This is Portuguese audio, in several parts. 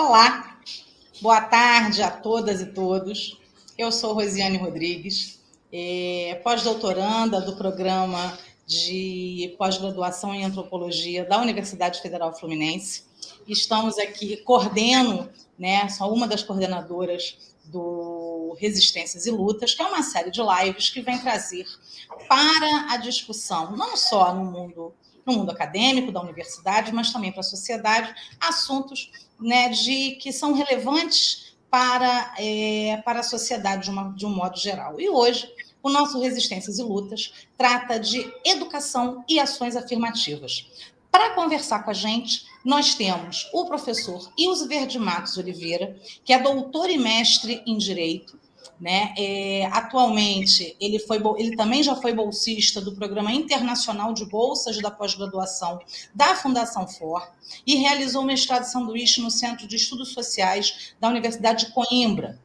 Olá, boa tarde a todas e todos. Eu sou Rosiane Rodrigues, pós-doutoranda do programa de pós-graduação em antropologia da Universidade Federal Fluminense. Estamos aqui, coordeno, sou uma das coordenadoras do Resistências e Lutas, que é uma série de lives que vem trazer para a discussão, não só no mundo acadêmico da universidade, mas também para a sociedade, assuntos que são relevantes para a sociedade de um modo geral. E hoje, o nosso Resistências e Lutas trata de educação e ações afirmativas. Para conversar com a gente, nós temos o professor Ilsver de Matos Oliveira, que é doutor e mestre em Direito, atualmente, ele também já foi bolsista do Programa Internacional de Bolsas da Pós-Graduação da Fundação FOR e realizou mestrado sanduíche no Centro de Estudos Sociais da Universidade de Coimbra.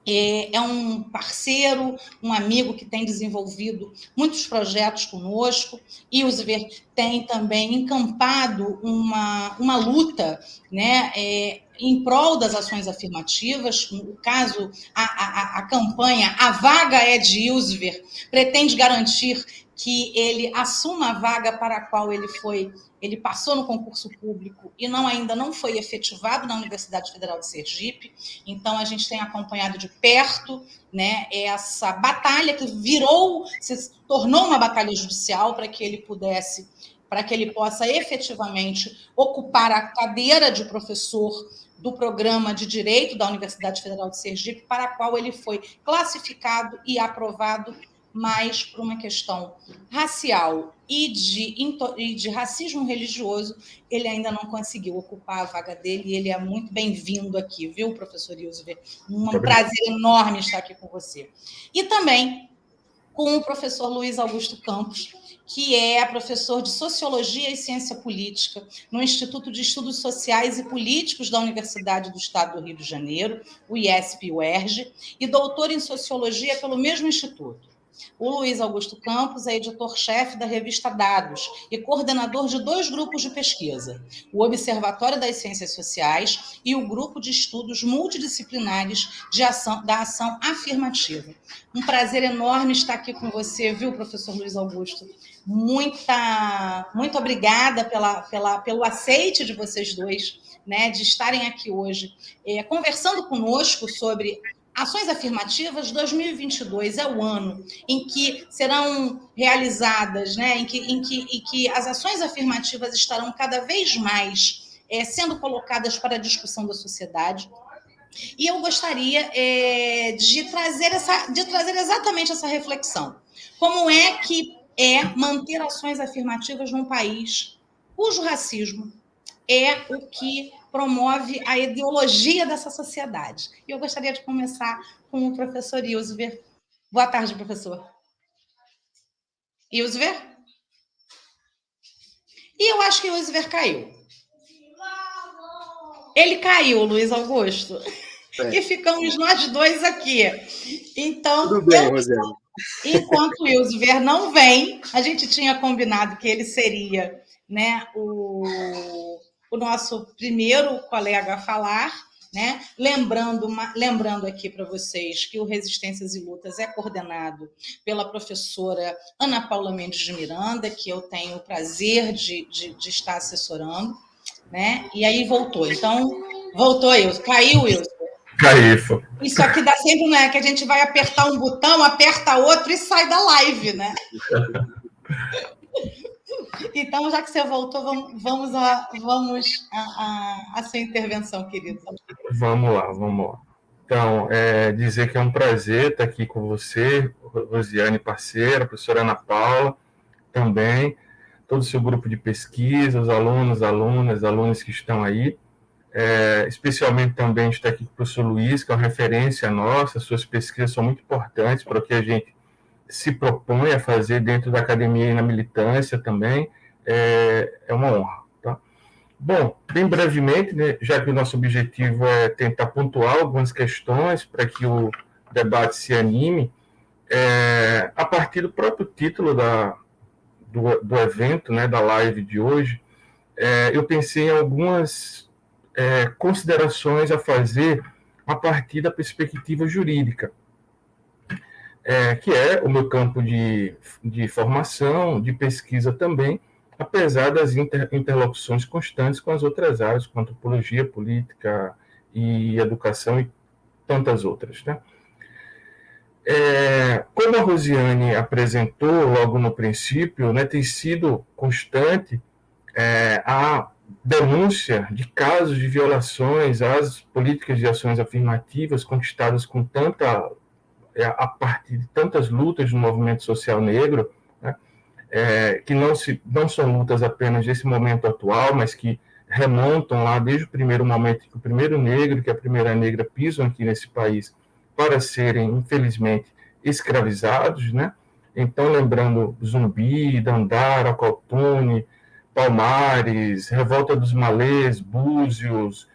É um parceiro, um amigo que tem desenvolvido muitos projetos conosco. Ilsver tem também encampado uma luta, em prol das ações afirmativas. No caso, a campanha A Vaga é de Ilsver pretende garantir que ele assuma a vaga para a qual ele passou no concurso público e ainda não foi efetivado na Universidade Federal de Sergipe. Então, a gente tem acompanhado de perto essa batalha que se tornou uma batalha judicial para que ele possa efetivamente ocupar a cadeira de professor do programa de Direito da Universidade Federal de Sergipe, para a qual ele foi classificado e aprovado, mas por uma questão racial e de racismo religioso, ele ainda não conseguiu ocupar a vaga dele, e ele é muito bem-vindo aqui, viu, professor Ilsver? Um prazer enorme estar aqui com você. E também com o professor Luiz Augusto Campos, que é professor de Sociologia e Ciência Política no Instituto de Estudos Sociais e Políticos da Universidade do Estado do Rio de Janeiro, o IESP-UERJ, e doutor em Sociologia pelo mesmo instituto. O Luiz Augusto Campos é editor-chefe da revista Dados e coordenador de 2 grupos de pesquisa, o Observatório das Ciências Sociais e o Grupo de Estudos Multidisciplinares da Ação Afirmativa. Um prazer enorme estar aqui com você, viu, professor Luiz Augusto? Muito obrigada pelo aceite de vocês dois, de estarem aqui hoje conversando conosco sobre ações afirmativas. 2022 é o ano em que serão realizadas, em que as ações afirmativas estarão cada vez mais sendo colocadas para a discussão da sociedade. E eu gostaria de trazer exatamente essa reflexão. Como é que manter ações afirmativas num país cujo racismo é o que promove a ideologia dessa sociedade? E eu gostaria de começar com o professor Ilsver. Boa tarde, professor. Ilsver? E eu acho que o Ilsver caiu. Ele caiu, Luiz Augusto. E ficamos nós dois aqui. Então, tudo bem, Rosiane. Enquanto o Ilsver não vem, a gente tinha combinado que ele seria o nosso primeiro colega a falar, Lembrando aqui para vocês que o Resistências e Lutas é coordenado pela professora Ana Paula Mendes de Miranda, que eu tenho o prazer de estar assessorando, E aí voltou. Então, voltou, Ilsver. Caiu, Ilsver. Caiu. Isso aqui dá sempre, que a gente vai apertar um botão, aperta outro e sai da live, Então, já que você voltou, vamos à sua intervenção, querido. Vamos lá. Então, dizer que é um prazer estar aqui com você, Rosiane, parceira, a professora Ana Paula, também, todo o seu grupo de pesquisa, os alunos que estão aí. Especialmente também está aqui com o professor Luiz, que é uma referência nossa. Suas pesquisas são muito importantes para o que a gente se propõe a fazer dentro da academia e na militância também. É uma honra. Tá? Bom, bem brevemente, já que o nosso objetivo é tentar pontuar algumas questões para que o debate se anime, a partir do próprio título do evento, da live de hoje, eu pensei em algumas considerações a fazer a partir da perspectiva jurídica, que é o meu campo de formação, de pesquisa também, apesar das interlocuções constantes com as outras áreas, como antropologia, política e educação e tantas outras, né? Como a Rosiane apresentou logo no princípio, né, tem sido constante a denúncia de casos de violações às políticas de ações afirmativas conquistadas com a partir de tantas lutas no movimento social negro, né, que não são lutas apenas desse momento atual, mas que remontam lá desde o primeiro momento que o primeiro negro, que a primeira negra pisam aqui nesse país para serem, infelizmente, escravizados, né? Então, lembrando Zumbi, Dandara, Caltune, Palmares, Revolta dos Malês, Búzios,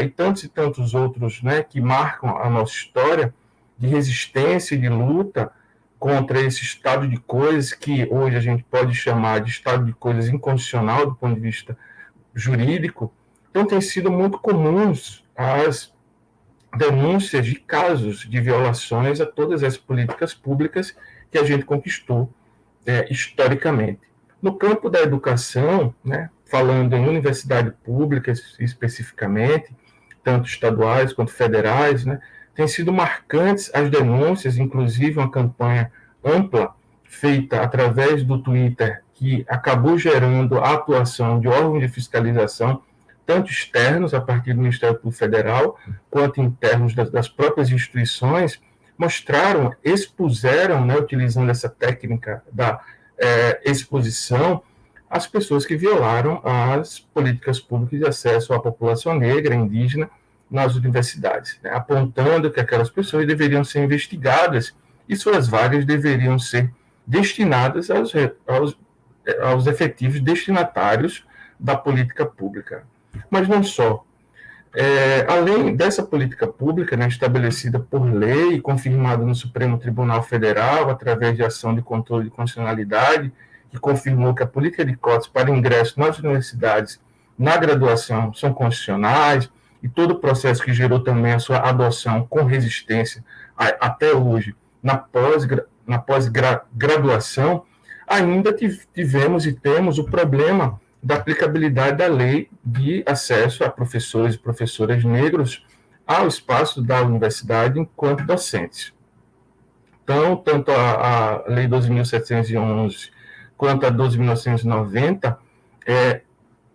e tantos outros, né, que marcam a nossa história de resistência e de luta contra esse estado de coisas que hoje a gente pode chamar de estado de coisas inconstitucional do ponto de vista jurídico. Então, tem sido muito comuns as denúncias de casos de violações a todas as políticas públicas que a gente conquistou historicamente. No campo da educação, né, falando em universidade pública especificamente, tanto estaduais quanto federais, né, tem sido marcantes as denúncias, inclusive uma campanha ampla feita através do Twitter, que acabou gerando a atuação de órgãos de fiscalização, tanto externos, a partir do Ministério Público Federal, quanto internos das próprias instituições, expuseram, né, utilizando essa técnica da exposição, as pessoas que violaram as políticas públicas de acesso à população negra, indígena, nas universidades, né, apontando que aquelas pessoas deveriam ser investigadas e suas vagas deveriam ser destinadas aos efetivos destinatários da política pública. Mas não só. Além dessa política pública, né, estabelecida por lei e confirmada no Supremo Tribunal Federal, através de ação de controle de constitucionalidade, que confirmou que a política de cotas para ingresso nas universidades, na graduação, são constitucionais, e todo o processo que gerou também a sua adoção com resistência até hoje, na pós-graduação, ainda tivemos e temos o problema da aplicabilidade da lei de acesso a professores e professoras negros ao espaço da universidade enquanto docentes. Então, tanto a Lei 12.711 quanto a 12.990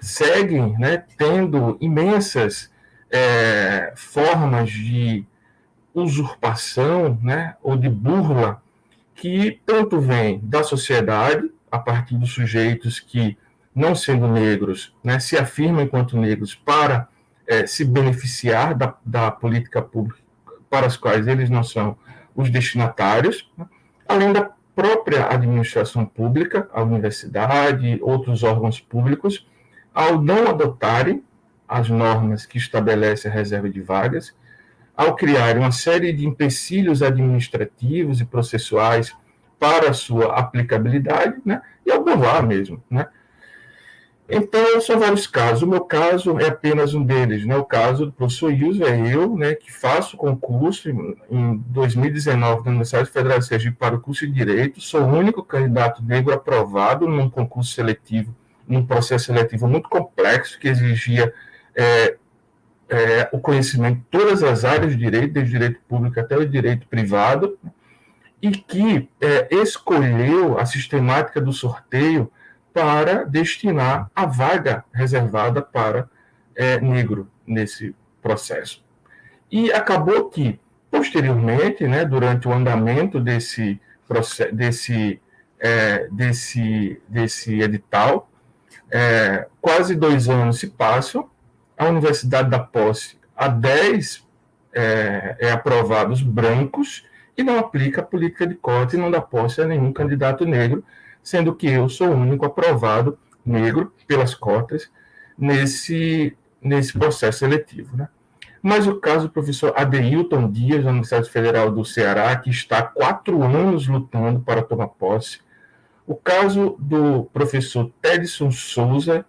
seguem, né, tendo imensas formas de usurpação, né, ou de burla, que tanto vem da sociedade, a partir dos sujeitos que, não sendo negros, né, se afirmam enquanto negros para se beneficiar da política pública para as quais eles não são os destinatários, né, além da própria administração pública, a universidade, outros órgãos públicos, ao não adotarem as normas que estabelecem a reserva de vagas, ao criar uma série de empecilhos administrativos e processuais para a sua aplicabilidade, né, e ao burlar mesmo, né. Então, são vários casos. O meu caso é apenas um deles, né? O caso do professor Ilso eu, né, que faço concurso em 2019 na Universidade Federal de Sergipe para o curso de Direito, sou o único candidato negro aprovado num concurso seletivo, num processo seletivo muito complexo, que exigia o conhecimento de todas as áreas de direito, desde o direito público até o direito privado, e que escolheu a sistemática do sorteio para destinar a vaga reservada para negro nesse processo. E acabou que, posteriormente, né, durante o andamento desse edital, quase 2 anos se passam, a Universidade da Posse, a 10 aprovados brancos, e não aplica a política de cota e não dá posse a nenhum candidato negro, sendo que eu sou o único aprovado negro pelas cotas nesse processo seletivo, né? Mas o caso do professor Adeilton Dias, da Universidade Federal do Ceará, que está há 4 anos lutando para tomar posse. O caso do professor Tedson Souza,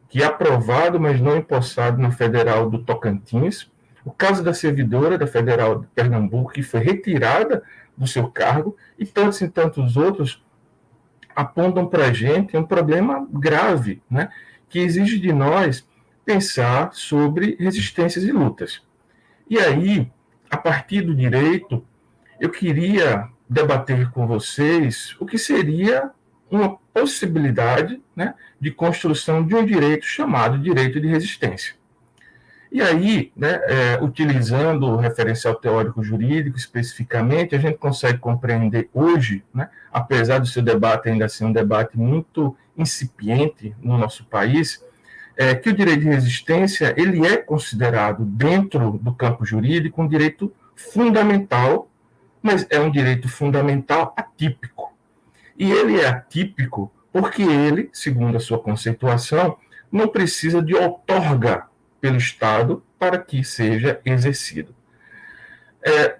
que é aprovado, mas não empossado na Federal do Tocantins, o caso da servidora da Federal de Pernambuco, que foi retirada do seu cargo, e tantos e tantos outros apontam para a gente um problema grave, né, que exige de nós pensar sobre resistências e lutas. E aí, a partir do direito, eu queria debater com vocês o que seria uma possibilidade, né, de construção de um direito chamado direito de resistência. E aí, né, utilizando o referencial teórico jurídico especificamente, a gente consegue compreender hoje, né, apesar do seu debate ainda ser um debate muito incipiente no nosso país, que o direito de resistência ele é considerado, dentro do campo jurídico, um direito fundamental, mas é um direito fundamental atípico. E ele é atípico porque ele, segundo a sua conceituação, não precisa de outorga pelo Estado para que seja exercido.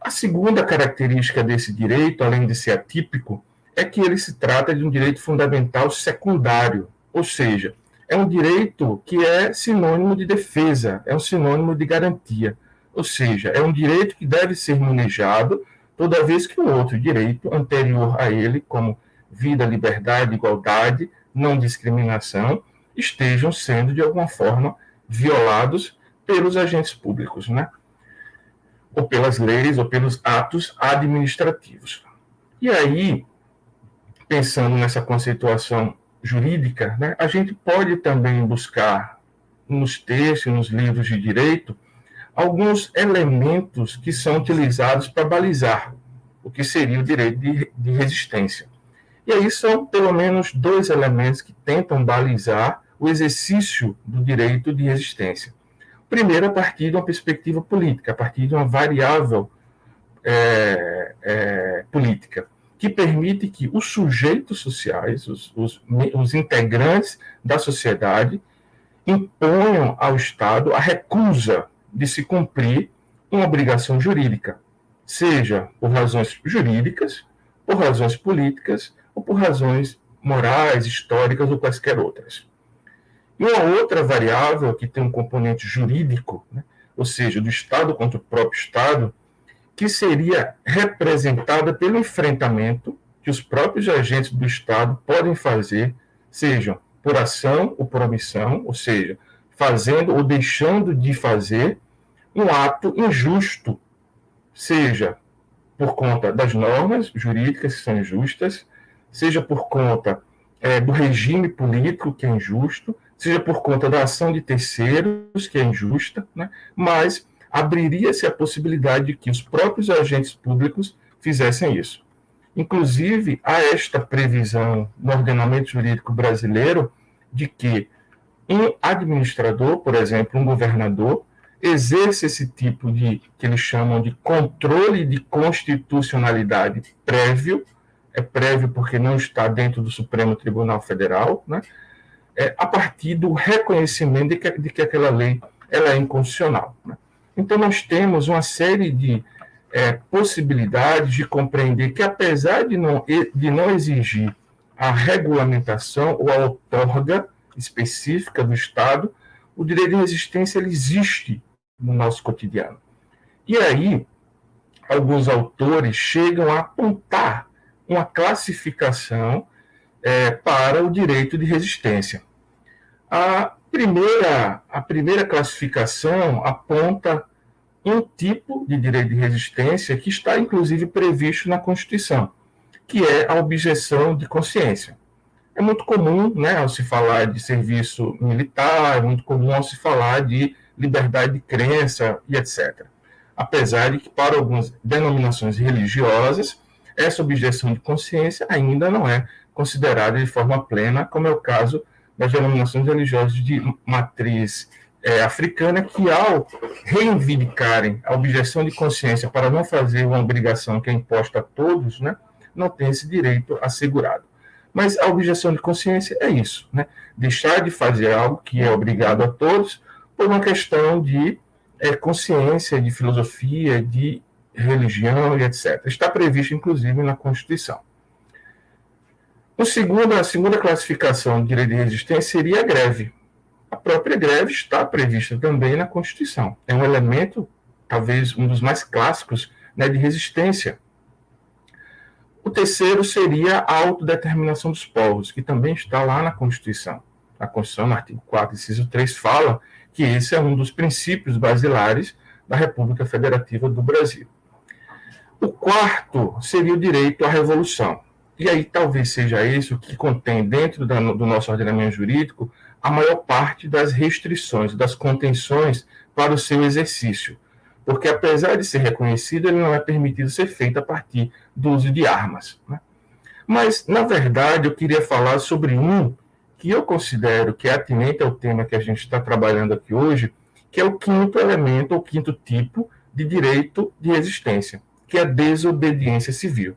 A segunda característica desse direito, além de ser atípico, é que ele se trata de um direito fundamental secundário, ou seja, é um direito que é sinônimo de defesa, é um sinônimo de garantia, ou seja, é um direito que deve ser manejado toda vez que o outro direito anterior a ele, como vida, liberdade, igualdade, não discriminação, estejam sendo, de alguma forma, violados pelos agentes públicos, né? Ou pelas leis, ou pelos atos administrativos. E aí, pensando nessa conceituação jurídica, né, a gente pode também buscar nos textos, nos livros de direito, alguns elementos que são utilizados para balizar o que seria o direito de resistência. E aí são pelo menos dois elementos que tentam balizar o exercício do direito de resistência. Primeiro, a partir de uma perspectiva política, a partir de uma variável política, que permite que os sujeitos sociais, os integrantes da sociedade, imponham ao Estado a recusa de se cumprir uma obrigação jurídica, seja por razões jurídicas, por razões políticas, ou por razões morais, históricas ou quaisquer outras. E uma outra variável que tem um componente jurídico, né, ou seja, do Estado contra o próprio Estado, que seria representada pelo enfrentamento que os próprios agentes do Estado podem fazer, sejam por ação ou por omissão, ou seja, fazendo ou deixando de fazer um ato injusto, seja por conta das normas jurídicas que são injustas, seja por conta do regime político que é injusto, seja por conta da ação de terceiros que é injusta, né? Mas abriria-se a possibilidade de que os próprios agentes públicos fizessem isso. Inclusive, há esta previsão no ordenamento jurídico brasileiro de que um administrador, por exemplo, um governador, exerce esse tipo de, que eles chamam de controle de constitucionalidade prévio, é prévio porque não está dentro do Supremo Tribunal Federal, né? A partir do reconhecimento de que aquela lei ela é inconstitucional, né? Então, nós temos uma série de possibilidades de compreender que, apesar de não exigir a regulamentação ou a outorga específica do Estado, o direito de resistência ele existe no nosso cotidiano. E aí, alguns autores chegam a apontar uma classificação para o direito de resistência. A primeira classificação aponta um tipo de direito de resistência que está, inclusive, previsto na Constituição, que é a objeção de consciência. É muito comum, né, ao se falar de serviço militar, é muito comum ao se falar de liberdade de crença e etc. Apesar de que, para algumas denominações religiosas, essa objeção de consciência ainda não é considerada de forma plena, como é o caso das denominações religiosas de matriz africana, que, ao reivindicarem a objeção de consciência para não fazer uma obrigação que é imposta a todos, né, não tem esse direito assegurado. Mas a objeção de consciência é isso, né? Deixar de fazer algo que é obrigado a todos por uma questão de consciência, de filosofia, de religião e etc. Está previsto, inclusive, na Constituição. A segunda classificação de direito de resistência seria a greve. a própria greve está prevista também na Constituição. É um elemento, talvez um dos mais clássicos, né, de resistência. O terceiro seria a autodeterminação dos povos, que também está lá na Constituição. A Constituição, no artigo 4, inciso 3, fala que esse é um dos princípios basilares da República Federativa do Brasil. O quarto seria o direito à revolução. E aí talvez seja isso que contém dentro do nosso ordenamento jurídico a maior parte das restrições, das contenções para o seu exercício. Porque apesar de ser reconhecido, ele não é permitido ser feito a partir do uso de armas, né? Mas, na verdade, eu queria falar sobre um que eu considero que é atinente ao tema que a gente está trabalhando aqui hoje, que é o quinto elemento, ou quinto tipo de direito de resistência, que é a desobediência civil,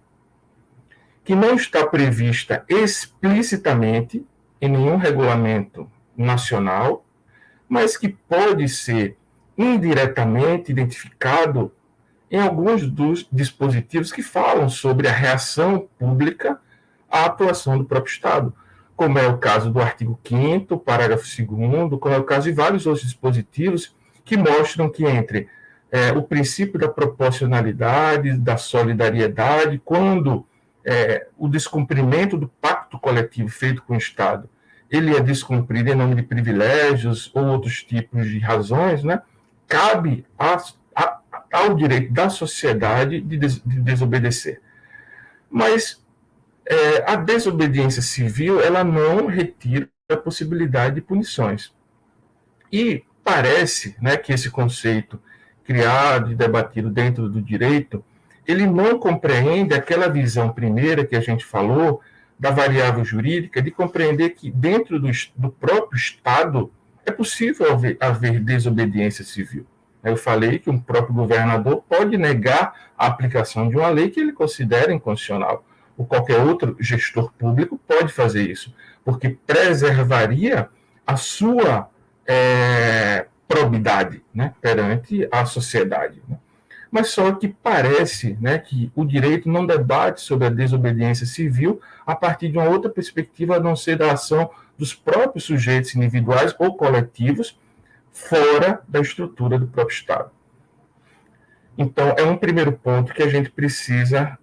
que não está prevista explicitamente em nenhum regulamento nacional, mas que pode ser indiretamente identificado em alguns dos dispositivos que falam sobre a reação pública à atuação do próprio Estado, como é o caso do artigo 5º, parágrafo 2º, como é o caso de vários outros dispositivos que mostram que entre o princípio da proporcionalidade, da solidariedade, quando o descumprimento do pacto coletivo feito com o Estado, ele é descumprido em nome de privilégios ou outros tipos de razões, né? Cabe ao direito da sociedade de desobedecer. Mas a desobediência civil, ela não retira a possibilidade de punições. E parece, né, que esse conceito criado e debatido dentro do direito, ele não compreende aquela visão primeira que a gente falou, da variável jurídica, de compreender que dentro do próprio Estado é possível haver desobediência civil. Eu falei que um próprio governador pode negar a aplicação de uma lei que ele considera inconstitucional, ou qualquer outro gestor público pode fazer isso, porque preservaria a sua probidade, né, perante a sociedade, né? Mas só que parece, né, que o direito não debate sobre a desobediência civil a partir de uma outra perspectiva, a não ser da ação dos próprios sujeitos individuais ou coletivos fora da estrutura do próprio Estado. Então, é um primeiro ponto que a gente precisa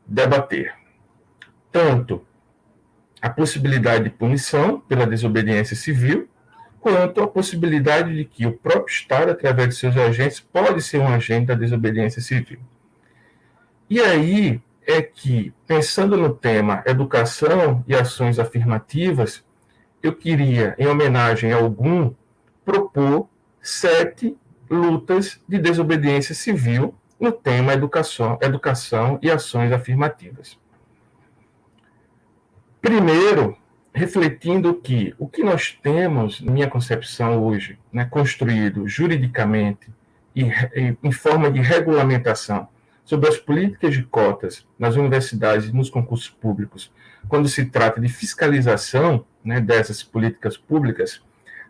debater. Tanto a possibilidade de punição pela desobediência civil, quanto a possibilidade de que o próprio Estado, através de seus agentes, pode ser um agente da desobediência civil. E aí é que, pensando no tema educação e ações afirmativas, eu queria, em homenagem a algum, propor 7 lutas de desobediência civil no tema educação e ações afirmativas. Primeiro, refletindo que o que nós temos, na minha concepção hoje, né, construído juridicamente e em forma de regulamentação sobre as políticas de cotas nas universidades e nos concursos públicos, quando se trata de fiscalização, né, dessas políticas públicas,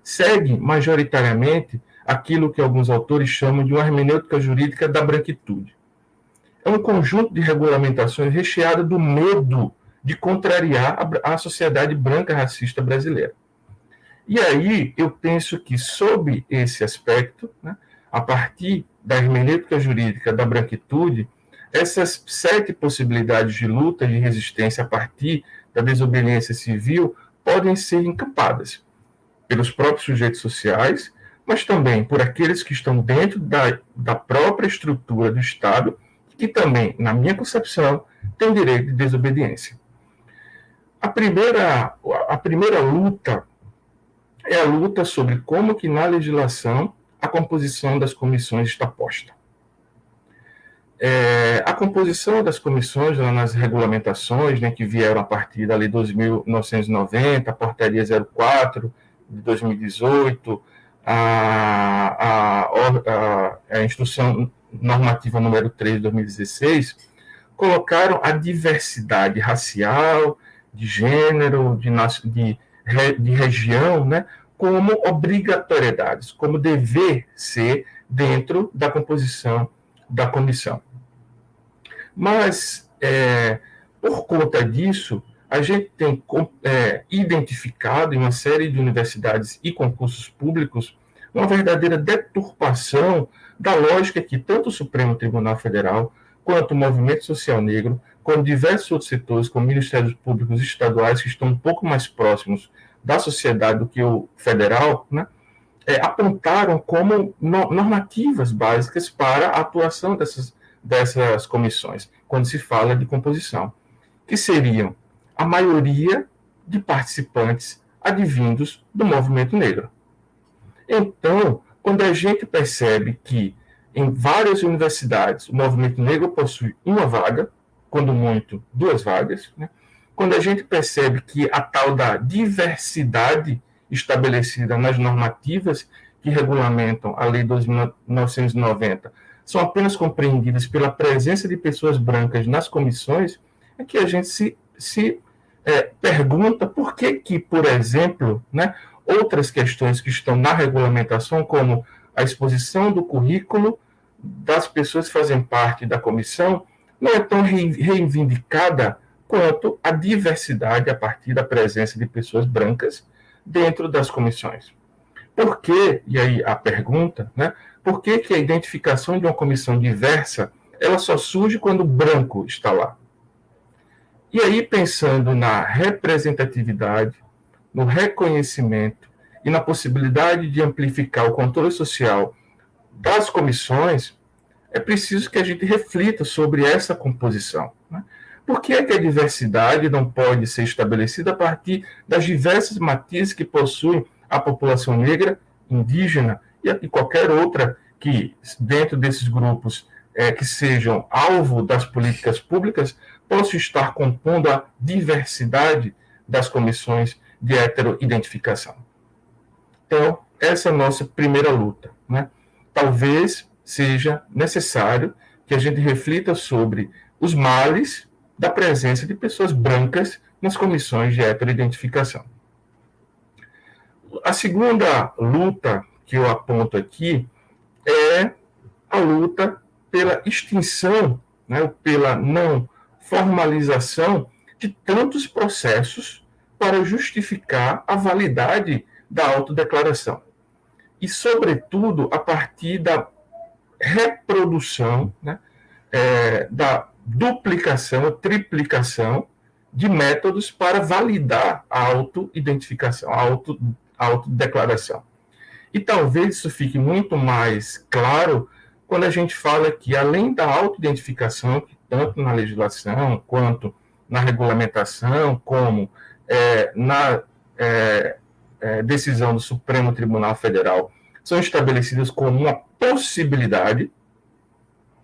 segue majoritariamente aquilo que alguns autores chamam de uma hermenêutica jurídica da branquitude. É um conjunto de regulamentações recheada do medo de contrariar a sociedade branca racista brasileira. E aí eu penso que, sob esse aspecto, né, a partir da hermenêutica jurídica da branquitude, essas 7 possibilidades de luta e de resistência a partir da desobediência civil podem ser encampadas pelos próprios sujeitos sociais, mas também por aqueles que estão dentro da própria estrutura do Estado, que também, na minha concepção, têm direito de desobediência. A primeira luta é a luta sobre como que na legislação a composição das comissões está posta. A composição das comissões nas regulamentações, né, que vieram a partir da Lei 2.990, a Portaria 04 de 2018, a Instrução Normativa número 3 de 2016, colocaram a diversidade racial, de gênero, de região, né, como obrigatoriedades, como dever ser dentro da composição da comissão. Mas, por conta disso, a gente tem identificado em uma série de universidades e concursos públicos uma verdadeira deturpação da lógica que tanto o Supremo Tribunal Federal, quanto o Movimento Social Negro, como diversos outros setores, como ministérios públicos estaduais, que estão um pouco mais próximos da sociedade do que o federal, né, apontaram como normativas básicas para a atuação dessas comissões, quando se fala de composição, que seriam a maioria de participantes advindos do movimento negro. Então, quando a gente percebe que em várias universidades o movimento negro possui uma vaga, quando muito, 2 vagas, né? Quando a gente percebe que a tal da diversidade estabelecida nas normativas que regulamentam a Lei 2.990 são apenas compreendidas pela presença de pessoas brancas nas comissões, é que a gente se pergunta por que, por exemplo, né, outras questões que estão na regulamentação, como a exposição do currículo das pessoas que fazem parte da comissão, não é tão reivindicada quanto a diversidade a partir da presença de pessoas brancas dentro das comissões. Por que, e aí a pergunta, né, por que a identificação de uma comissão diversa ela só surge quando o branco está lá? E aí, pensando na representatividade, no reconhecimento e na possibilidade de amplificar o controle social das comissões, é preciso que a gente reflita sobre essa composição, né? Por que é que a diversidade não pode ser estabelecida a partir das diversas matizes que possui a população negra, indígena e qualquer outra que, dentro desses grupos, que sejam alvo das políticas públicas, possa estar compondo a diversidade das comissões de heteroidentificação? Então, essa é a nossa primeira luta, né? Talvez seja necessário que a gente reflita sobre os males da presença de pessoas brancas nas comissões de heteroidentificação. A segunda luta que eu aponto aqui é a luta pela extinção, né, pela não formalização de tantos processos para justificar a validade da autodeclaração. E, sobretudo, a partir da reprodução, né, da duplicação, triplicação de métodos para validar a autoidentificação, a autodeclaração. E talvez isso fique muito mais claro quando a gente fala que, além da autoidentificação, que tanto na legislação, quanto na regulamentação, como na decisão do Supremo Tribunal Federal, são estabelecidas como uma possibilidade,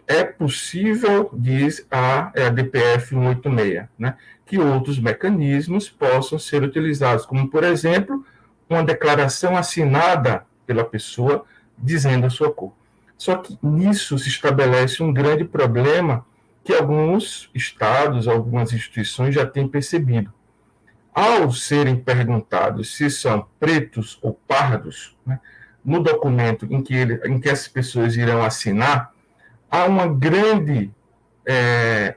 é possível, diz a DPF 186, né, que outros mecanismos possam ser utilizados, como, por exemplo, uma declaração assinada pela pessoa dizendo a sua cor. Só que nisso se estabelece um grande problema que alguns estados, algumas instituições já têm percebido. Ao serem perguntados se são pretos ou pardos, né, no documento em que essas pessoas irão assinar, há uma grande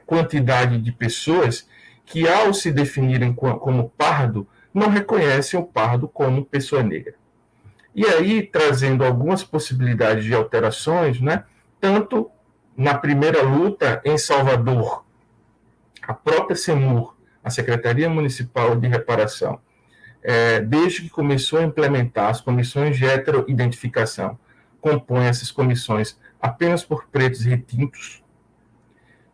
quantidade de pessoas que, ao se definirem como pardo, não reconhecem o pardo como pessoa negra. E aí, trazendo algumas possibilidades de alterações, né, tanto na primeira luta em Salvador, a própria SEMUR, a Secretaria Municipal de Reparação, desde que começou a implementar as comissões de heteroidentificação, compõe essas comissões apenas por pretos retintos.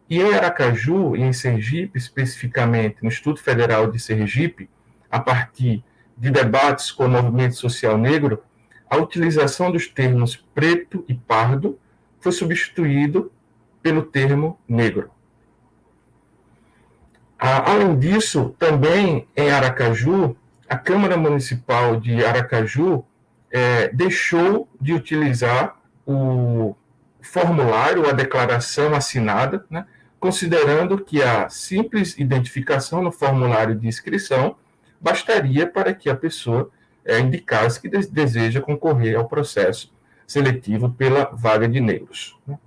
E em Aracaju, e em Sergipe, especificamente no Instituto Federal de Sergipe, a partir de debates com o movimento social negro, a utilização dos termos preto e pardo foi substituído pelo termo negro. Além disso, também em Aracaju, a Câmara Municipal de Aracaju deixou de utilizar o formulário, a declaração assinada, né, considerando que a simples identificação no formulário de inscrição bastaria para que a pessoa indicasse que deseja concorrer ao processo seletivo pela vaga de negros, né?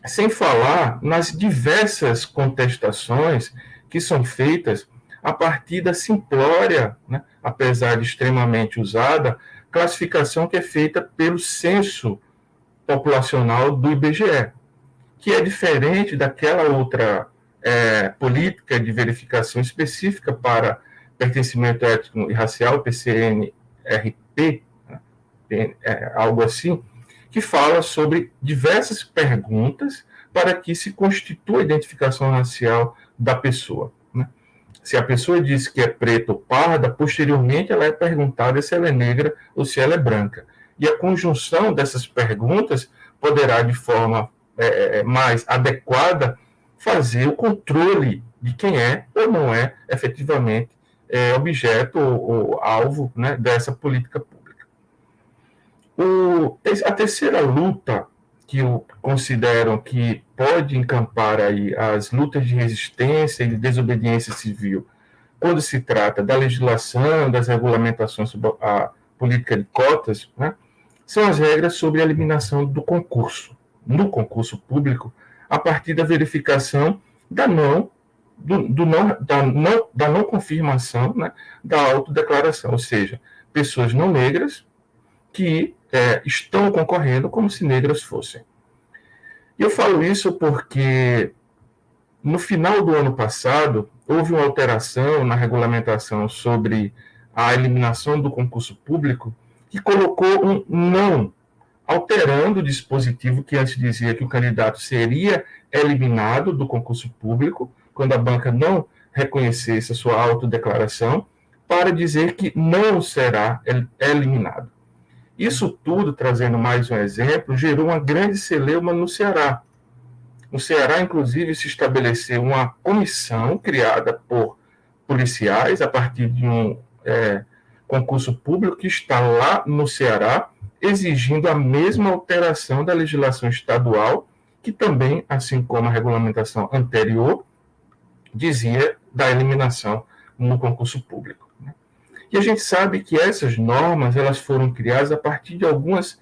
Sem falar nas diversas contestações que são feitas a partir da simplória, né, apesar de extremamente usada, classificação que é feita pelo censo populacional do IBGE, que é diferente daquela outra política de verificação específica para pertencimento étnico e racial, PCNRP, né, algo assim, que fala sobre diversas perguntas para que se constitua a identificação racial da pessoa. Né? Se a pessoa diz que é preta ou parda, posteriormente ela é perguntada se ela é negra ou se ela é branca. E a conjunção dessas perguntas poderá, de forma mais adequada, fazer o controle de quem é ou não é efetivamente objeto ou alvo, né, dessa política pública. A terceira luta que consideram que pode encampar aí as lutas de resistência e de desobediência civil, quando se trata da legislação, das regulamentações sobre a política de cotas, né, são as regras sobre a eliminação do concurso, no concurso público, a partir da verificação da não confirmação, né, da autodeclaração, ou seja, pessoas não negras que estão concorrendo como se negras fossem. E eu falo isso porque no final do ano passado houve uma alteração na regulamentação sobre a eliminação do concurso público que colocou um não, alterando o dispositivo que antes dizia que o candidato seria eliminado do concurso público quando a banca não reconhecesse a sua autodeclaração, para dizer que não será eliminado. Isso tudo, trazendo mais um exemplo, gerou uma grande celeuma no Ceará. No Ceará, inclusive, se estabeleceu uma comissão criada por policiais a partir de um concurso público que está lá no Ceará, exigindo a mesma alteração da legislação estadual, que também, assim como a regulamentação anterior, dizia da eliminação no concurso público. E a gente sabe que essas normas elas foram criadas a partir de alguns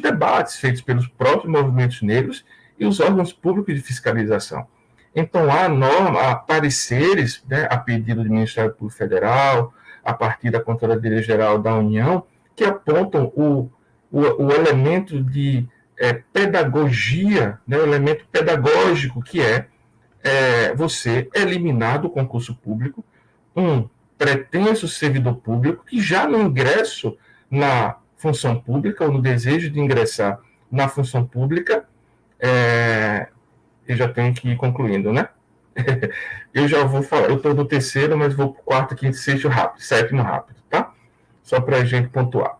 debates feitos pelos próprios movimentos negros e os órgãos públicos de fiscalização. Então, há pareceres, né, a pedido do Ministério Público Federal, a partir da Controladoria Geral da União, que apontam o elemento de pedagogia, né, o elemento pedagógico que é você eliminar do concurso público um pretenso servidor público que já no ingresso na função pública ou no desejo de ingressar na função pública, eu já tenho que ir concluindo, né? Eu já vou falar, eu estou no terceiro, mas vou para o quarto, quinto, sexto rápido, sétimo rápido, tá? Só para a gente pontuar.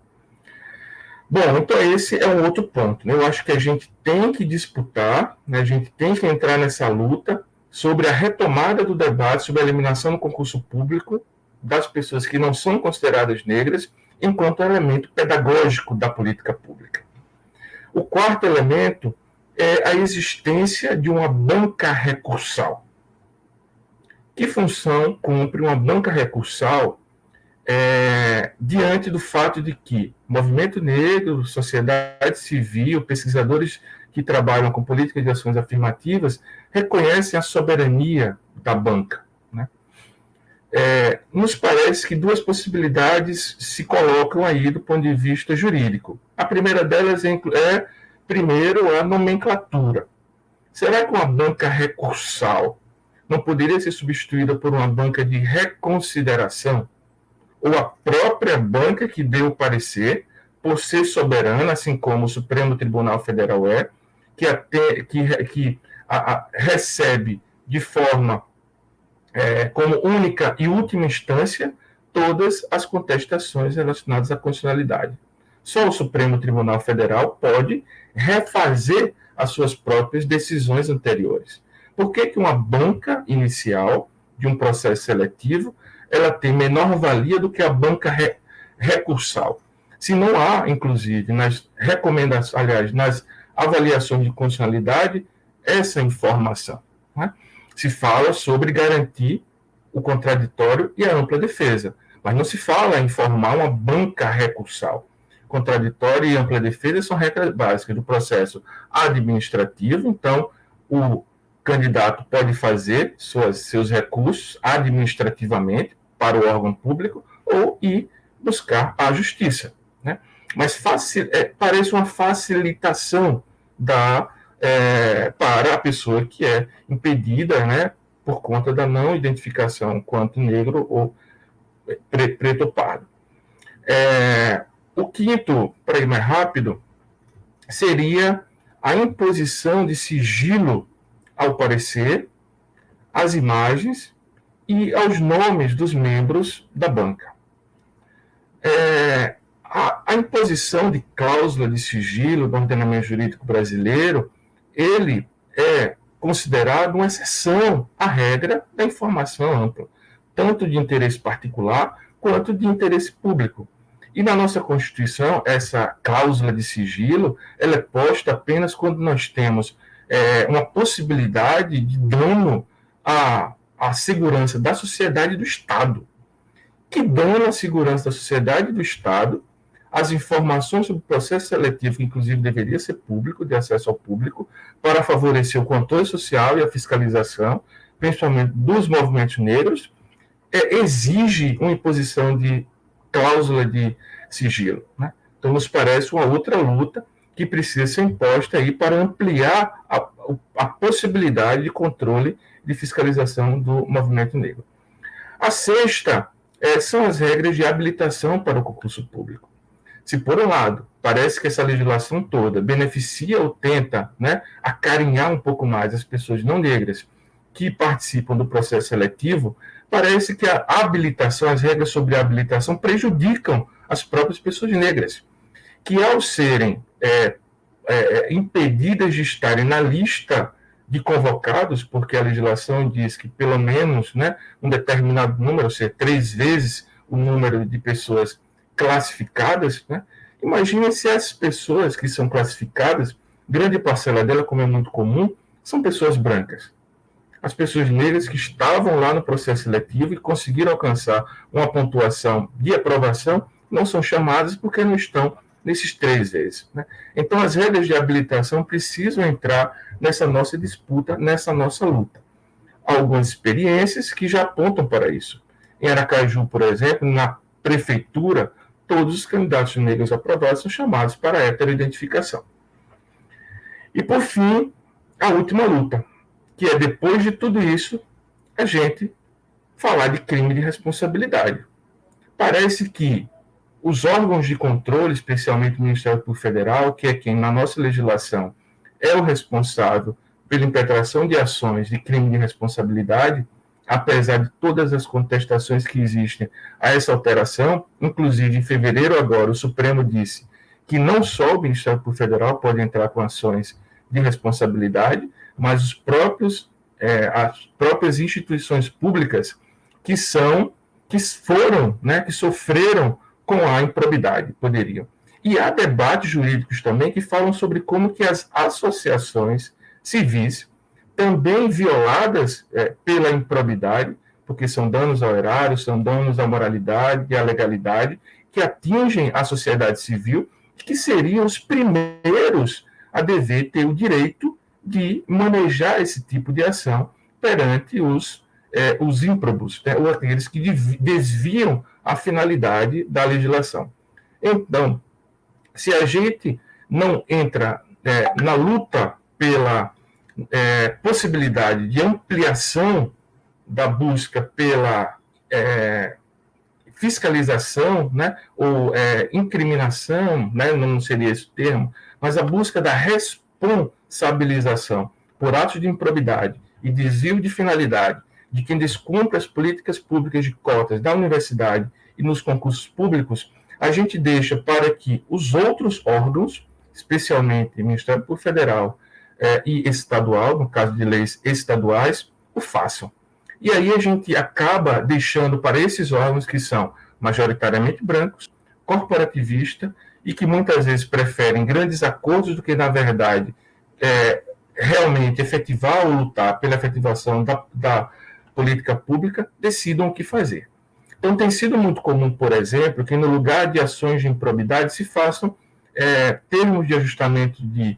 Bom, então esse é um outro ponto, né? Eu acho que a gente tem que disputar, né? A gente tem que entrar nessa luta sobre a retomada do debate sobre a eliminação no concurso público das pessoas que não são consideradas negras enquanto elemento pedagógico da política pública. O quarto elemento é a existência de uma banca recursal. Que função cumpre uma banca recursal diante do fato de que movimento negro, sociedade civil, pesquisadores que trabalham com políticas de ações afirmativas reconhecem a soberania da banca, né? Nos parece que duas possibilidades se colocam aí do ponto de vista jurídico. A primeira delas primeiro, a nomenclatura. Será que uma banca recursal não poderia ser substituída por uma banca de reconsideração? Ou a própria banca que deu o parecer, por ser soberana, assim como o Supremo Tribunal Federal que recebe de forma como única e última instância todas as contestações relacionadas à constitucionalidade. Só o Supremo Tribunal Federal pode refazer as suas próprias decisões anteriores. Por que uma banca inicial de um processo seletivo ela tem menor valia do que a banca recursal? Se não há, inclusive, nas recomendações, aliás, nas avaliações de constitucionalidade, essa informação, né? Se fala sobre garantir o contraditório e a ampla defesa, mas não se fala em formar uma banca recursal. Contraditório e ampla defesa são regras básicas do processo administrativo, então o candidato pode fazer seus recursos administrativamente para o órgão público ou ir buscar a justiça, né? Mas parece uma facilitação para a pessoa que é impedida, né, por conta da não identificação quanto negro ou preto ou pardo. O quinto, para ir mais rápido, seria a imposição de sigilo ao parecer, às imagens e aos nomes dos membros da banca. A imposição de cláusula de sigilo do ordenamento jurídico brasileiro, ele é considerado uma exceção à regra da informação ampla, tanto de interesse particular quanto de interesse público. E na nossa Constituição, essa cláusula de sigilo, ela é posta apenas quando nós temos uma possibilidade de dano à segurança da sociedade e do Estado. Que dano à segurança da sociedade e do Estado, as informações sobre o processo seletivo, que inclusive deveria ser público, de acesso ao público, para favorecer o controle social e a fiscalização, principalmente dos movimentos negros, exige uma imposição de cláusula de sigilo, né? Então, nos parece uma outra luta que precisa ser imposta aí para ampliar a possibilidade de controle de fiscalização do movimento negro. A sexta são as regras de habilitação para o concurso público. Se, por um lado, parece que essa legislação toda beneficia ou tenta, né, acarinhar um pouco mais as pessoas não negras que participam do processo seletivo, parece que a habilitação, as regras sobre a habilitação prejudicam as próprias pessoas negras, que ao serem impedidas de estarem na lista de convocados, porque a legislação diz que pelo menos, né, um determinado número, ou seja, 3 vezes o número de pessoas classificadas, né? Imaginem se as pessoas que são classificadas, grande parcela dela, como é muito comum, são pessoas brancas. As pessoas negras que estavam lá no processo seletivo e conseguiram alcançar uma pontuação de aprovação não são chamadas porque não estão nesses 3 vezes, né? Então, as regras de habilitação precisam entrar nessa nossa disputa, nessa nossa luta. Há algumas experiências que já apontam para isso. Em Aracaju, por exemplo, na prefeitura, todos os candidatos negros aprovados são chamados para a heteroidentificação. E, por fim, a última luta, que é, depois de tudo isso, a gente falar de crime de responsabilidade. Parece que os órgãos de controle, especialmente o Ministério Público Federal, que é quem, na nossa legislação, é o responsável pela impetração de ações de crime de responsabilidade, apesar de todas as contestações que existem a essa alteração, inclusive em fevereiro agora o Supremo disse que não só o Ministério Público Federal pode entrar com ações de responsabilidade, mas as próprias instituições públicas que foram, né, que sofreram com a improbidade, poderiam. E há debates jurídicos também que falam sobre como que as associações civis, também violadas pela improbidade, porque são danos ao erário, são danos à moralidade e à legalidade, que atingem a sociedade civil, que seriam os primeiros a dever ter o direito de manejar esse tipo de ação perante os ímprobos, né, ou aqueles que desviam a finalidade da legislação. Então, se a gente não entra na luta pela possibilidade de ampliação da busca pela fiscalização, né, ou incriminação, né, não seria esse o termo, mas a busca da responsabilização por atos de improbidade e desvio de finalidade de quem descumpre as políticas públicas de cotas da universidade e nos concursos públicos, a gente deixa para que os outros órgãos, especialmente o Ministério Público Federal e estadual, no caso de leis estaduais, o façam. E aí a gente acaba deixando para esses órgãos que são majoritariamente brancos, corporativistas, e que muitas vezes preferem grandes acordos do que, na verdade, realmente efetivar ou lutar pela efetivação da política pública, decidam o que fazer. Então, tem sido muito comum, por exemplo, que no lugar de ações de improbidade se façam termos de ajustamento de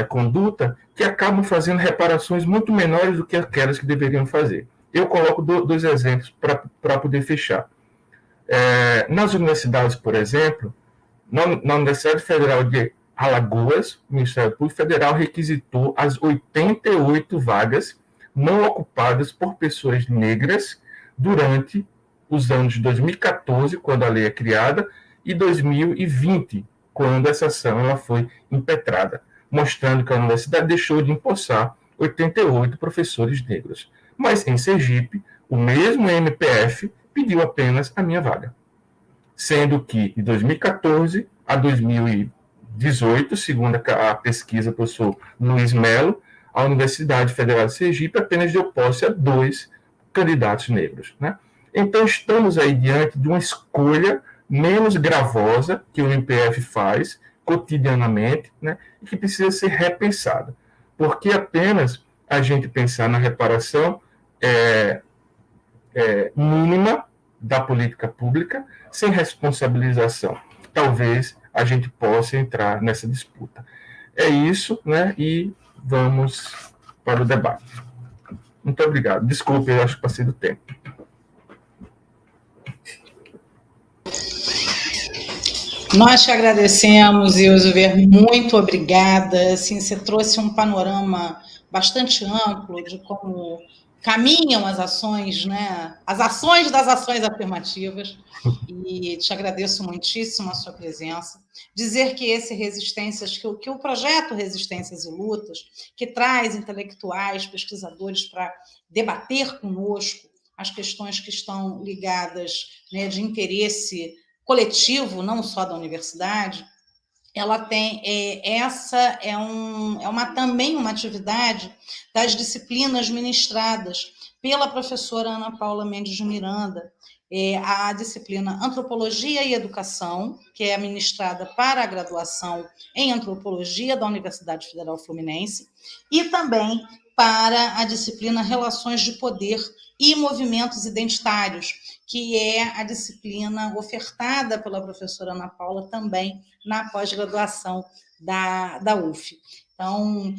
conduta que acabam fazendo reparações muito menores do que aquelas que deveriam fazer. Eu coloco dois exemplos para poder fechar. Nas universidades, por exemplo, na Universidade Federal de Alagoas, o Ministério Público Federal requisitou as 88 vagas não ocupadas por pessoas negras durante os anos de 2014, quando a lei é criada, e 2020, quando essa ação ela foi impetrada, mostrando que a universidade deixou de empossar 88 professores negros. Mas em Sergipe, o mesmo MPF pediu apenas a minha vaga, sendo que de 2014 a 2018, segundo a pesquisa do professor Luiz Melo, a Universidade Federal de Sergipe apenas deu posse a 2 candidatos negros, né? Então, estamos aí diante de uma escolha menos gravosa que o MPF faz cotidianamente, né, e que precisa ser repensada. Porque apenas a gente pensar na reparação mínima da política pública, sem responsabilização, talvez a gente possa entrar nessa disputa. É isso, né, e vamos para o debate. Muito obrigado. Desculpe, eu acho que passei do tempo. Nós te agradecemos, Ilzuver, muito obrigada. Assim, você trouxe um panorama bastante amplo de como caminham as ações, né? As ações das ações afirmativas, e te agradeço muitíssimo a sua presença. Dizer que esse Resistências, que o projeto Resistências e Lutas, que traz intelectuais, pesquisadores para debater conosco as questões que estão ligadas, né, de interesse coletivo, não só da universidade, ela tem também uma atividade das disciplinas ministradas pela professora Ana Paula Mendes de Miranda, a disciplina Antropologia e Educação, que é ministrada para a graduação em Antropologia da Universidade Federal Fluminense, e também para a disciplina Relações de Poder e Movimentos Identitários, que é a disciplina ofertada pela professora Ana Paula também na pós-graduação da UF. Então,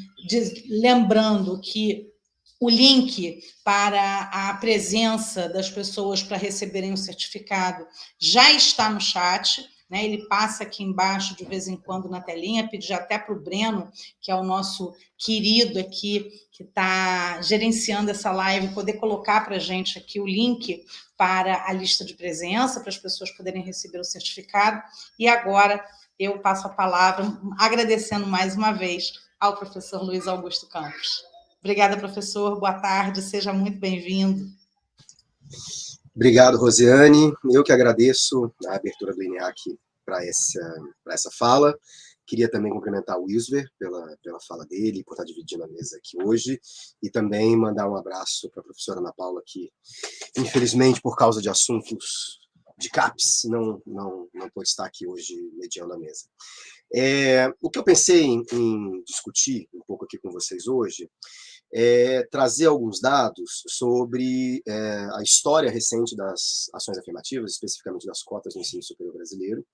lembrando que o link para a presença das pessoas para receberem o certificado já está no chat, né? Ele passa aqui embaixo de vez em quando na telinha, pedir até para o Breno, que é o nosso querido aqui, que está gerenciando essa live, poder colocar para a gente aqui o link para a lista de presença, para as pessoas poderem receber o certificado. E agora eu passo a palavra, agradecendo mais uma vez ao professor Luiz Augusto Campos. Obrigada, professor. Boa tarde. Seja muito bem-vindo. Obrigado, Rosiane. Eu que agradeço a abertura do INEAC para essa fala. Queria também cumprimentar o Ilzuver pela fala dele, por estar dividindo a mesa aqui hoje, e também mandar um abraço para a professora Ana Paula, que, infelizmente, por causa de assuntos de CAPES, não pode estar aqui hoje mediando a mesa. O que eu pensei em discutir um pouco aqui com vocês hoje é trazer alguns dados sobre a história recente das ações afirmativas, especificamente das cotas no ensino superior brasileiro,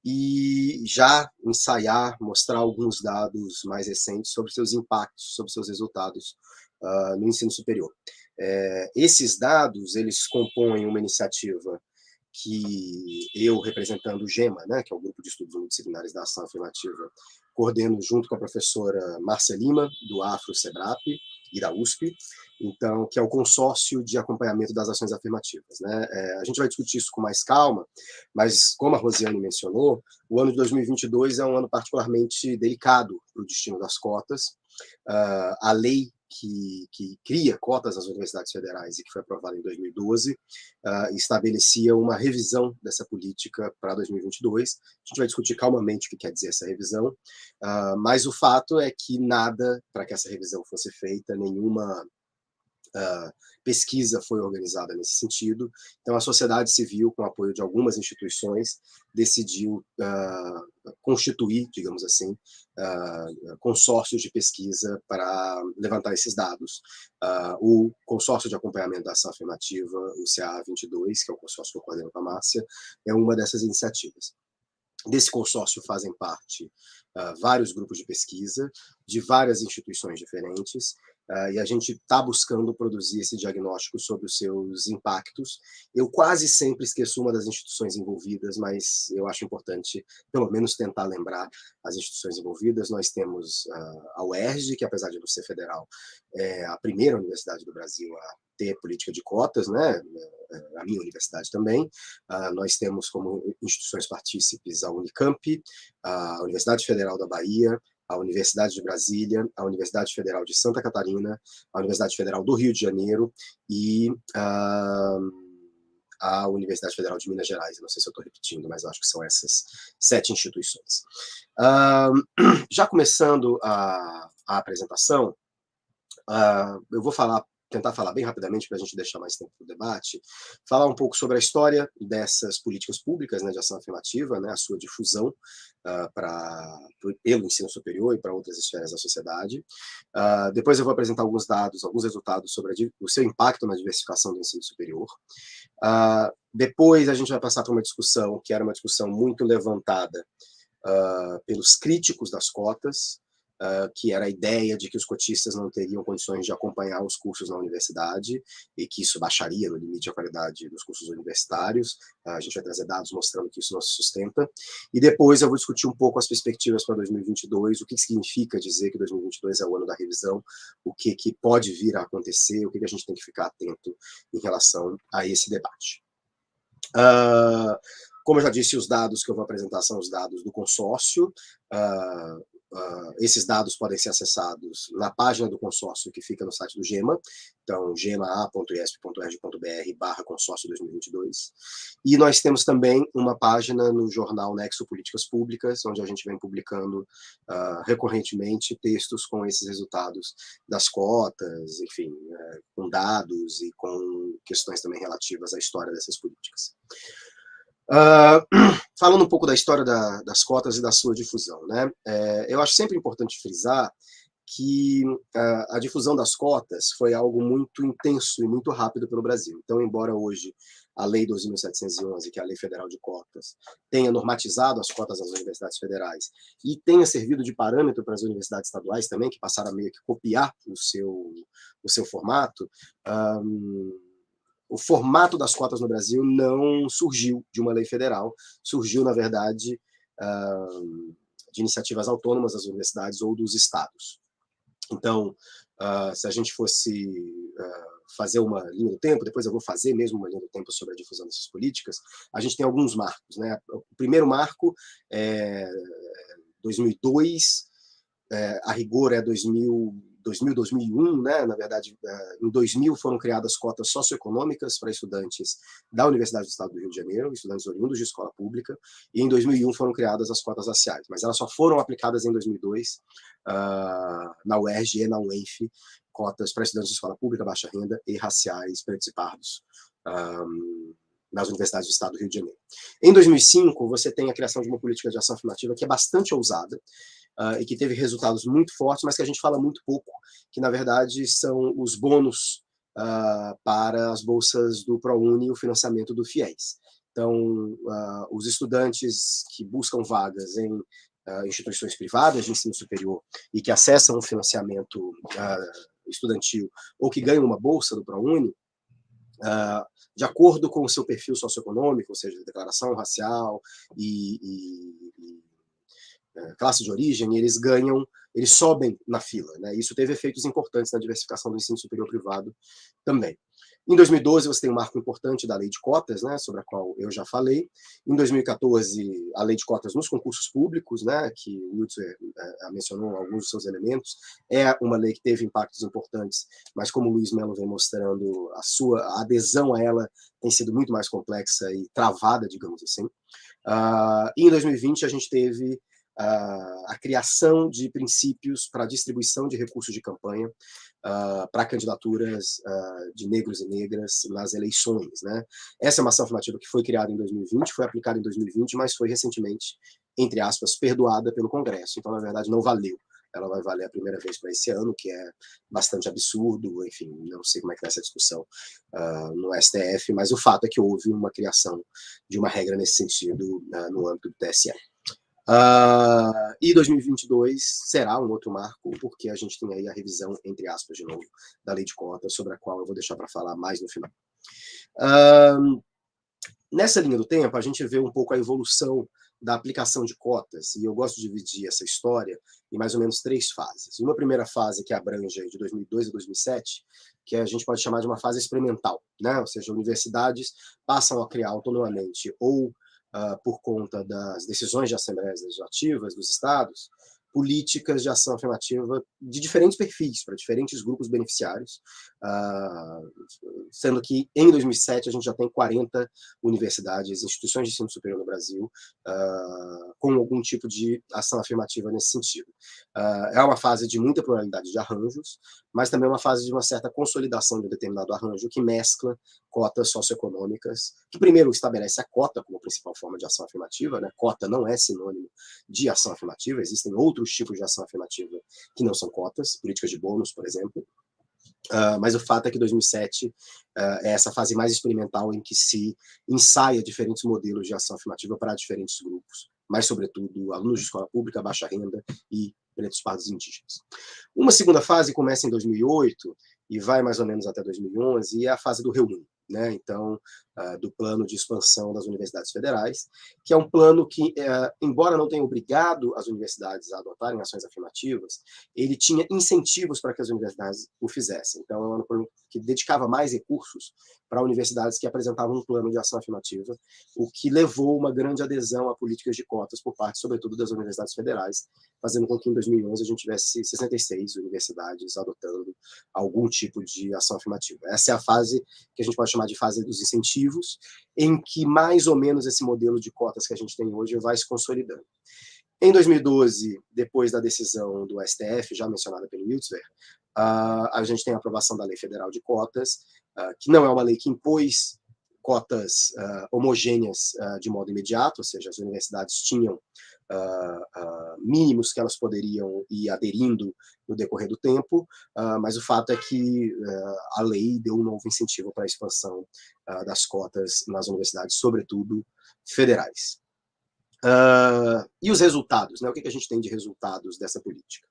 e já ensaiar, mostrar alguns dados mais recentes sobre seus impactos, sobre seus resultados no ensino superior. Esses dados, eles compõem uma iniciativa que eu, representando o GEMA, né, que é o Grupo de Estudos Multidisciplinares da Ação Afirmativa, coordeno junto com a professora Márcia Lima, do Afro-Sebrap e da USP, então, que é o consórcio de acompanhamento das ações afirmativas, né? A gente vai discutir isso com mais calma, mas, como a Rosiane mencionou, o ano de 2022 é um ano particularmente delicado para o destino das cotas. A lei que cria cotas nas universidades federais e que foi aprovada em 2012, estabelecia uma revisão dessa política para 2022. A gente vai discutir calmamente o que quer dizer essa revisão, mas o fato é que nada para que essa revisão fosse feita, nenhuma pesquisa foi organizada nesse sentido. Então, a sociedade civil, com o apoio de algumas instituições, decidiu constituir, digamos assim, consórcios de pesquisa para levantar esses dados. O consórcio de acompanhamento da ação afirmativa, o CA22, que é o consórcio que eu coordeno com a Márcia, é uma dessas iniciativas. Desse consórcio fazem parte vários grupos de pesquisa de várias instituições diferentes, e a gente está buscando produzir esse diagnóstico sobre os seus impactos. Eu quase sempre esqueço uma das instituições envolvidas, mas eu acho importante, pelo menos, tentar lembrar as instituições envolvidas. Nós temos a UERJ, que, apesar de não ser federal, é a primeira universidade do Brasil a ter política de cotas, né? A minha universidade também. Nós temos como instituições partícipes a Unicamp, a Universidade Federal da Bahia, a Universidade de Brasília, a Universidade Federal de Santa Catarina, a Universidade Federal do Rio de Janeiro e a Universidade Federal de Minas Gerais. Eu não sei se eu estou repetindo, mas eu acho que são essas 7 instituições. Já começando a apresentação, eu vou tentar falar bem rapidamente para a gente deixar mais tempo para o debate, falar um pouco sobre a história dessas políticas públicas, né, de ação afirmativa, né, a sua difusão pelo ensino superior e para outras esferas da sociedade. Depois eu vou apresentar alguns dados, alguns resultados sobre o seu impacto na diversificação do ensino superior. Depois a gente vai passar por uma discussão que era uma discussão muito levantada pelos críticos das cotas, que era a ideia de que os cotistas não teriam condições de acompanhar os cursos na universidade e que isso baixaria no limite a qualidade dos cursos universitários. A gente vai trazer dados mostrando que isso não se sustenta. E depois eu vou discutir um pouco as perspectivas para 2022, o que significa dizer que 2022 é o ano da revisão, o que pode vir a acontecer, o que a gente tem que ficar atento em relação a esse debate. Como eu já disse, os dados que eu vou apresentar são os dados do consórcio. Esses dados podem ser acessados na página do consórcio que fica no site do GEMA, então gema.iesp.erg.br/consórcio 2022. E nós temos também uma página no jornal Nexo Políticas Públicas, onde a gente vem publicando recorrentemente textos com esses resultados das cotas, enfim, com dados e com questões também relativas à história dessas políticas. Falando um pouco da história das cotas e da sua difusão, né? Eu acho sempre importante frisar que a difusão das cotas foi algo muito intenso e muito rápido pelo Brasil. Então, embora hoje a Lei 12.711, que é a Lei Federal de Cotas, tenha normatizado as cotas das universidades federais e tenha servido de parâmetro para as universidades estaduais também, que passaram a meio que copiar o seu formato, o formato das cotas no Brasil não surgiu de uma lei federal, surgiu, na verdade, de iniciativas autônomas das universidades ou dos estados. Então, se a gente fosse fazer uma linha do tempo, depois eu vou fazer mesmo uma linha do tempo sobre a difusão dessas políticas, a gente tem alguns marcos, né? O primeiro marco é 2002, a rigor é 2001, né? Na verdade, em 2000 foram criadas cotas socioeconômicas para estudantes da Universidade do Estado do Rio de Janeiro, estudantes oriundos de escola pública, e em 2001 foram criadas as cotas raciais, mas elas só foram aplicadas em 2002 na UERJ e na UENF, cotas para estudantes de escola pública, baixa renda e raciais, pretos e pardos, nas universidades do Estado do Rio de Janeiro. Em 2005, você tem a criação de uma política de ação afirmativa que é bastante ousada, e que teve resultados muito fortes, mas que a gente fala muito pouco, que na verdade são os bônus para as bolsas do ProUni e o financiamento do FIES. Então, os estudantes que buscam vagas em instituições privadas de ensino superior e que acessam o financiamento estudantil ou que ganham uma bolsa do ProUni, de acordo com o seu perfil socioeconômico, ou seja, declaração racial e classe de origem, eles sobem na fila, né? Isso teve efeitos importantes na diversificação do ensino superior privado também. Em 2012, você tem um marco importante da lei de cotas, né, sobre a qual eu já falei. Em 2014, a lei de cotas nos concursos públicos, né, que o Lutzer mencionou alguns dos seus elementos, é uma lei que teve impactos importantes, mas como o Luiz Melo vem mostrando, a adesão a ela tem sido muito mais complexa e travada, digamos assim. E em 2020, a gente teve a criação de princípios para a distribuição de recursos de campanha para candidaturas de negros e negras nas eleições, né? Essa é uma ação afirmativa que foi criada em 2020, foi aplicada em 2020, mas foi recentemente, entre aspas, perdoada pelo Congresso. Então, na verdade, não valeu. Ela vai valer a primeira vez para esse ano, que é bastante absurdo, enfim, não sei como é que está essa discussão no STF, mas o fato é que houve uma criação de uma regra nesse sentido no âmbito do TSE. E 2022 será um outro marco, porque a gente tem aí a revisão, entre aspas, de novo, da lei de cotas, sobre a qual eu vou deixar para falar mais no final. Nessa linha do tempo, a gente vê um pouco a evolução da aplicação de cotas, e eu gosto de dividir essa história em mais ou menos 3 fases. Uma primeira fase que abrange de 2002 a 2007, que a gente pode chamar de uma fase experimental, né? Ou seja, universidades passam a criar autonomamente ou por conta das decisões de assembleias legislativas dos estados, políticas de ação afirmativa de diferentes perfis, para diferentes grupos beneficiários, sendo que em 2007 a gente já tem 40 universidades, instituições de ensino superior no Brasil, com algum tipo de ação afirmativa nesse sentido. É uma fase de muita pluralidade de arranjos, mas também uma fase de uma certa consolidação de um determinado arranjo que mescla cotas socioeconômicas, que primeiro estabelece a cota como principal forma de ação afirmativa, né? Cota não é sinônimo de ação afirmativa, existem outros tipos de ação afirmativa que não são cotas, políticas de bônus, por exemplo, mas o fato é que 2007 é essa fase mais experimental em que se ensaia diferentes modelos de ação afirmativa para diferentes grupos, mas sobretudo alunos de escola pública, baixa renda e pretos, pardos e indígenas. Uma segunda fase começa em 2008 e vai mais ou menos até 2011, e é a fase do Reúne, né? Então, do plano de expansão das universidades federais, que é um plano que, embora não tenha obrigado as universidades a adotarem ações afirmativas, ele tinha incentivos para que as universidades o fizessem. Então, é um plano que dedicava mais recursos para universidades que apresentavam um plano de ação afirmativa, o que levou uma grande adesão a políticas de cotas por parte, sobretudo, das universidades federais, fazendo com que em 2011 a gente tivesse 66 universidades adotando algum tipo de ação afirmativa. Essa é a fase que a gente pode chamar de fase dos incentivos, em que mais ou menos esse modelo de cotas que a gente tem hoje vai se consolidando. Em 2012, depois da decisão do STF, já mencionada pelo Wiltzer, a gente tem a aprovação da Lei Federal de Cotas, que não é uma lei que impôs cotas homogêneas de modo imediato, ou seja, as universidades tinham mínimos que elas poderiam ir aderindo no decorrer do tempo, mas o fato é que a lei deu um novo incentivo para a expansão das cotas nas universidades, sobretudo federais. E os resultados, né? O que a gente tem de resultados dessa política?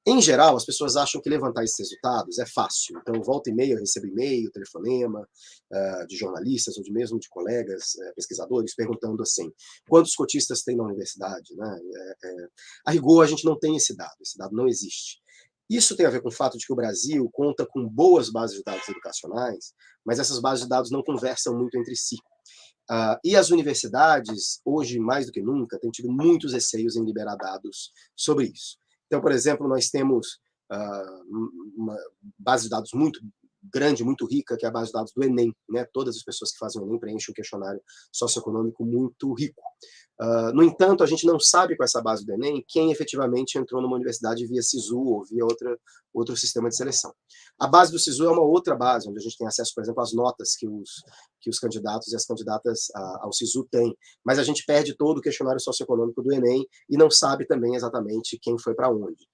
Em geral, as pessoas acham que levantar esses resultados é fácil. Então, volta e meia, eu recebo e-mail, telefonema de jornalistas ou mesmo de colegas pesquisadores perguntando assim, quantos cotistas tem na universidade? Né? A rigor, a gente não tem esse dado não existe. Isso tem a ver com o fato de que o Brasil conta com boas bases de dados educacionais, mas essas bases de dados não conversam muito entre si. E as universidades, hoje mais do que nunca, têm tido muitos receios em liberar dados sobre isso. Então, por exemplo, nós temos uma base de dados muito grande, muito rica, que é a base de dados do Enem. Né? Todas as pessoas que fazem o Enem preenchem um questionário socioeconômico muito rico. No entanto, a gente não sabe com essa base do Enem quem efetivamente entrou numa universidade via SISU ou via outro sistema de seleção. A base do SISU é uma outra base, onde a gente tem acesso, por exemplo, às notas que os candidatos e as candidatas ao SISU têm, mas a gente perde todo o questionário socioeconômico do Enem e não sabe também exatamente quem foi para onde.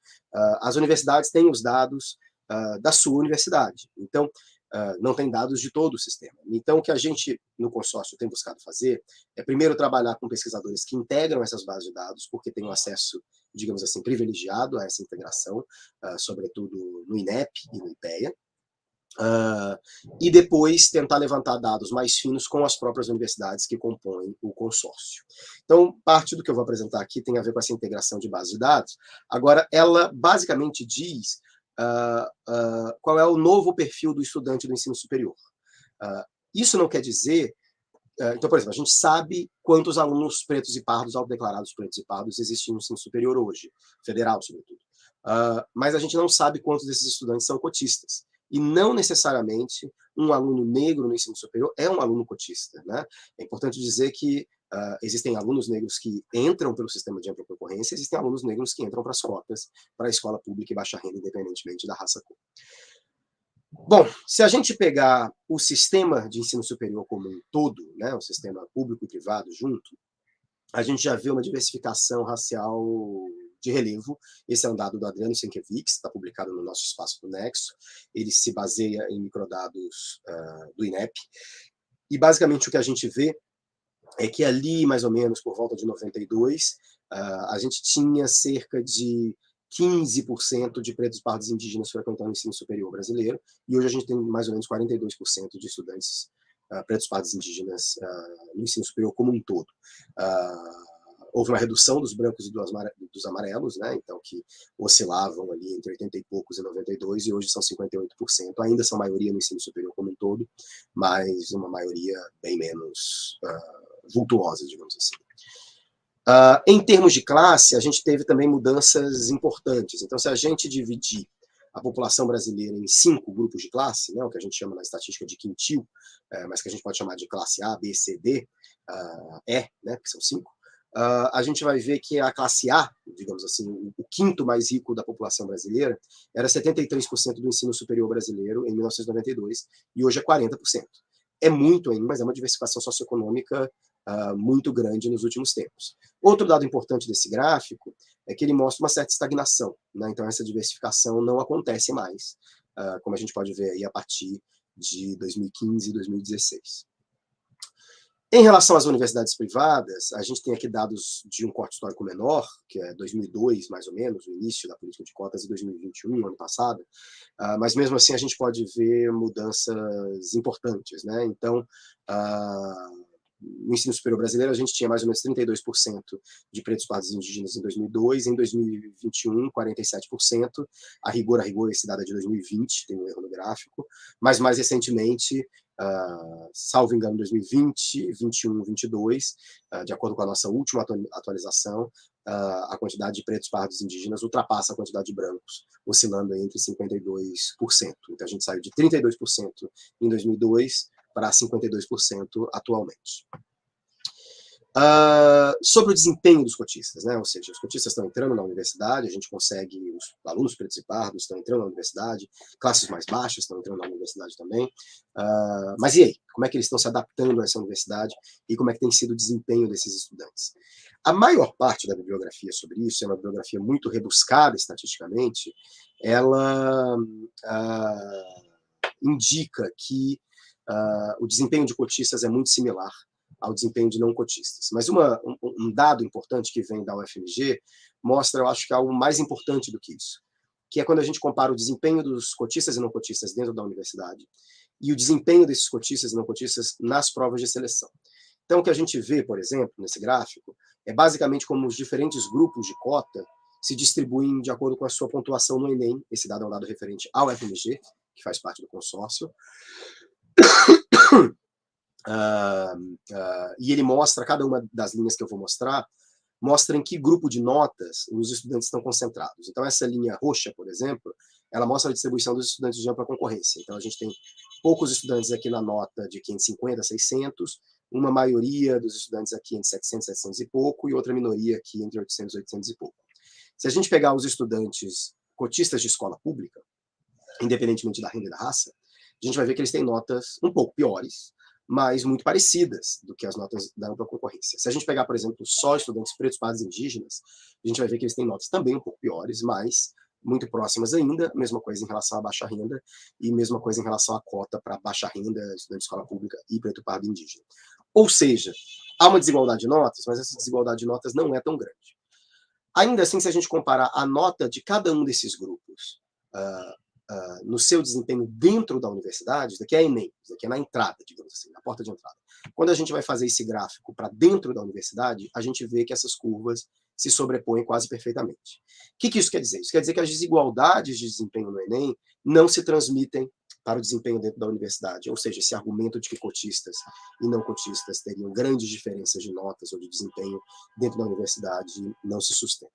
As universidades têm os dados da sua universidade, então não tem dados de todo o sistema. Então, o que a gente, no consórcio, tem buscado fazer é, primeiro, trabalhar com pesquisadores que integram essas bases de dados, porque têm um acesso, digamos assim, privilegiado a essa integração, sobretudo no INEP e no IPEA, e depois tentar levantar dados mais finos com as próprias universidades que compõem o consórcio. Então, parte do que eu vou apresentar aqui tem a ver com essa integração de bases de dados. Agora, ela basicamente diz qual é o novo perfil do estudante do ensino superior. Isso não quer dizer... então, por exemplo, a gente sabe quantos alunos pretos e pardos, autodeclarados pretos e pardos, existem no ensino superior hoje, federal, sobretudo. Mas a gente não sabe quantos desses estudantes são cotistas. E não necessariamente um aluno negro no ensino superior é um aluno cotista. Né? É importante dizer que existem alunos negros que entram pelo sistema de ampla concorrência, existem alunos negros que entram para as cotas, para a escola pública e baixa renda, independentemente da raça cor. Bom, se a gente pegar o sistema de ensino superior como um todo, né, o sistema público e privado junto, a gente já vê uma diversificação racial de relevo. Esse é um dado do Adriano Sienkiewicz, está publicado no nosso espaço do Nexo. Ele se baseia em microdados do INEP. E, basicamente, o que a gente vê é que ali, mais ou menos, por volta de 92, a gente tinha cerca de 15% de pretos, pardos e indígenas frequentando o ensino superior brasileiro, e hoje a gente tem mais ou menos 42% de estudantes pretos, pardos e indígenas no ensino superior como um todo. Houve uma redução dos brancos e dos amarelos, né, então que oscilavam ali entre 80 e poucos e 92, e hoje são 58%. Ainda são maioria no ensino superior como um todo, mas uma maioria bem menos vultuosa, digamos assim. Em termos de classe, a gente teve também mudanças importantes. Então, se a gente dividir a população brasileira em 5 grupos de classe, né, o que a gente chama na estatística de quintil, mas que a gente pode chamar de classe A, B, C, D, E, né, que são 5, a gente vai ver que a classe A, digamos assim, o quinto mais rico da população brasileira, era 73% do ensino superior brasileiro em 1992, e hoje é 40%. É muito ainda, mas é uma diversificação socioeconômica muito grande nos últimos tempos. Outro dado importante desse gráfico é que ele mostra uma certa estagnação, né? Então essa diversificação não acontece mais, como a gente pode ver aí a partir de 2015 e 2016. Em relação às universidades privadas, a gente tem aqui dados de um corte histórico menor, que é 2002, mais ou menos, o início da política de cotas, e 2021, ano passado, mas mesmo assim a gente pode ver mudanças importantes, né? Então, no ensino superior brasileiro, a gente tinha mais ou menos 32% de pretos, pardos e indígenas em 2002, em 2021, 47%, a rigor, esse dado é de 2020, tem um erro no gráfico, mas mais recentemente, salvo engano, 2020, 21, 22, de acordo com a nossa última atualização, a quantidade de pretos, pardos e indígenas ultrapassa a quantidade de brancos, oscilando entre 52%. Então a gente saiu de 32% em 2002 para 52% atualmente. Sobre o desempenho dos cotistas, né? Ou seja, os cotistas estão entrando na universidade, a gente consegue, os alunos pretos e pardos estão entrando na universidade, classes mais baixas estão entrando na universidade também, mas e aí? Como é que eles estão se adaptando a essa universidade e como é que tem sido o desempenho desses estudantes? A maior parte da bibliografia sobre isso, é uma bibliografia muito rebuscada estatisticamente, ela indica que o desempenho de cotistas é muito similar ao desempenho de não cotistas. Mas um dado importante que vem da UFMG mostra, eu acho que algo mais importante do que isso, que é quando a gente compara o desempenho dos cotistas e não cotistas dentro da universidade e o desempenho desses cotistas e não cotistas nas provas de seleção. Então, o que a gente vê, por exemplo, nesse gráfico, é basicamente como os diferentes grupos de cota se distribuem de acordo com a sua pontuação no Enem. Esse dado é um dado referente ao UFMG, que faz parte do consórcio. E ele mostra, cada uma das linhas que eu vou mostrar, mostra em que grupo de notas os estudantes estão concentrados. Então, essa linha roxa, por exemplo, ela mostra a distribuição dos estudantes de ampla concorrência. Então, a gente tem poucos estudantes aqui na nota de 550 a 600, uma maioria dos estudantes aqui entre 700, 700 e pouco, e outra minoria aqui entre 800 e 800 e pouco. Se a gente pegar os estudantes cotistas de escola pública, independentemente da renda e da raça, a gente vai ver que eles têm notas um pouco piores, mas muito parecidas do que as notas da ampla concorrência. Se a gente pegar, por exemplo, só estudantes pretos, pardos e indígenas, a gente vai ver que eles têm notas também um pouco piores, mas muito próximas ainda, mesma coisa em relação à baixa renda e mesma coisa em relação à cota para baixa renda, estudante de escola pública e preto, pardo e indígena. Ou seja, há uma desigualdade de notas, mas essa desigualdade de notas não é tão grande. Ainda assim, se a gente comparar a nota de cada um desses grupos no seu desempenho dentro da universidade, isso daqui é Enem, isso daqui é na entrada, digamos assim, na porta de entrada. Quando a gente vai fazer esse gráfico para dentro da universidade, a gente vê que essas curvas se sobrepõem quase perfeitamente. O que isso quer dizer? Isso quer dizer que as desigualdades de desempenho no Enem não se transmitem para o desempenho dentro da universidade, ou seja, esse argumento de que cotistas e não cotistas teriam grandes diferenças de notas ou de desempenho dentro da universidade não se sustenta.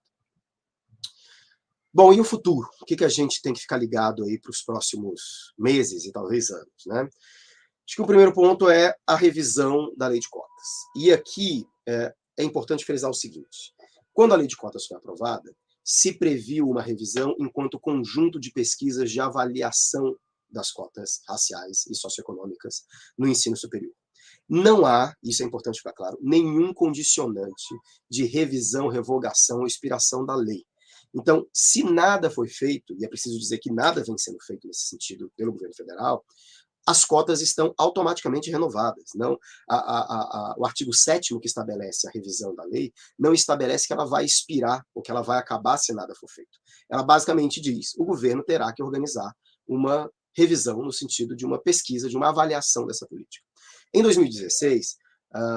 Bom, e o futuro? O que a gente tem que ficar ligado aí para os próximos meses e talvez anos, né? Acho que o primeiro ponto é a revisão da lei de cotas. E aqui é importante frisar o seguinte: quando a lei de cotas foi aprovada, se previu uma revisão enquanto conjunto de pesquisas de avaliação das cotas raciais e socioeconômicas no ensino superior. Não há, isso é importante ficar claro, nenhum condicionante de revisão, revogação ou expiração da lei. Então, se nada foi feito, e é preciso dizer que nada vem sendo feito nesse sentido pelo governo federal, as cotas estão automaticamente renovadas. Não, o artigo 7º, que estabelece a revisão da lei, não estabelece que ela vai expirar ou que ela vai acabar se nada for feito. Ela basicamente diz: o governo terá que organizar uma revisão no sentido de uma pesquisa, de uma avaliação dessa política. Em 2016,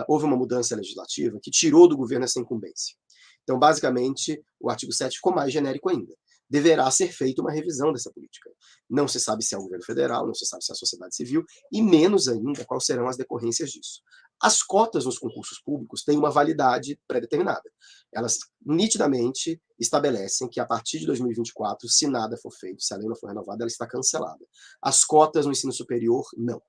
houve uma mudança legislativa que tirou do governo essa incumbência. Então, basicamente, o artigo 7 ficou mais genérico ainda. Deverá ser feita uma revisão dessa política. Não se sabe se é o governo federal, não se sabe se é a sociedade civil, e menos ainda quais serão as decorrências disso. As cotas nos concursos públicos têm uma validade pré-determinada. Elas nitidamente estabelecem que a partir de 2024, se nada for feito, se a lei não for renovada, ela está cancelada. As cotas no ensino superior, não.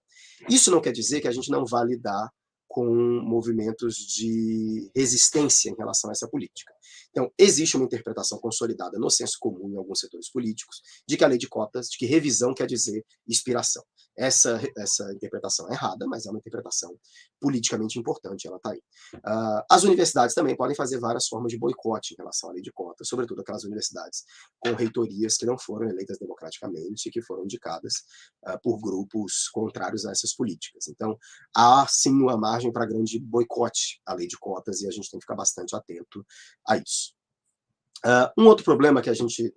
Isso não quer dizer que a gente não vá lidar com movimentos de resistência em relação a essa política. Então, existe uma interpretação consolidada no senso comum em alguns setores políticos de que a lei de cotas, de que revisão quer dizer expiração. Essa interpretação é errada, mas é uma interpretação politicamente importante, ela está aí. As universidades também podem fazer várias formas de boicote em relação à lei de cotas, sobretudo aquelas universidades com reitorias que não foram eleitas democraticamente, que foram indicadas por grupos contrários a essas políticas. Então, há sim uma margem para grande boicote à lei de cotas e a gente tem que ficar bastante atento a isso. Um outro problema que a gente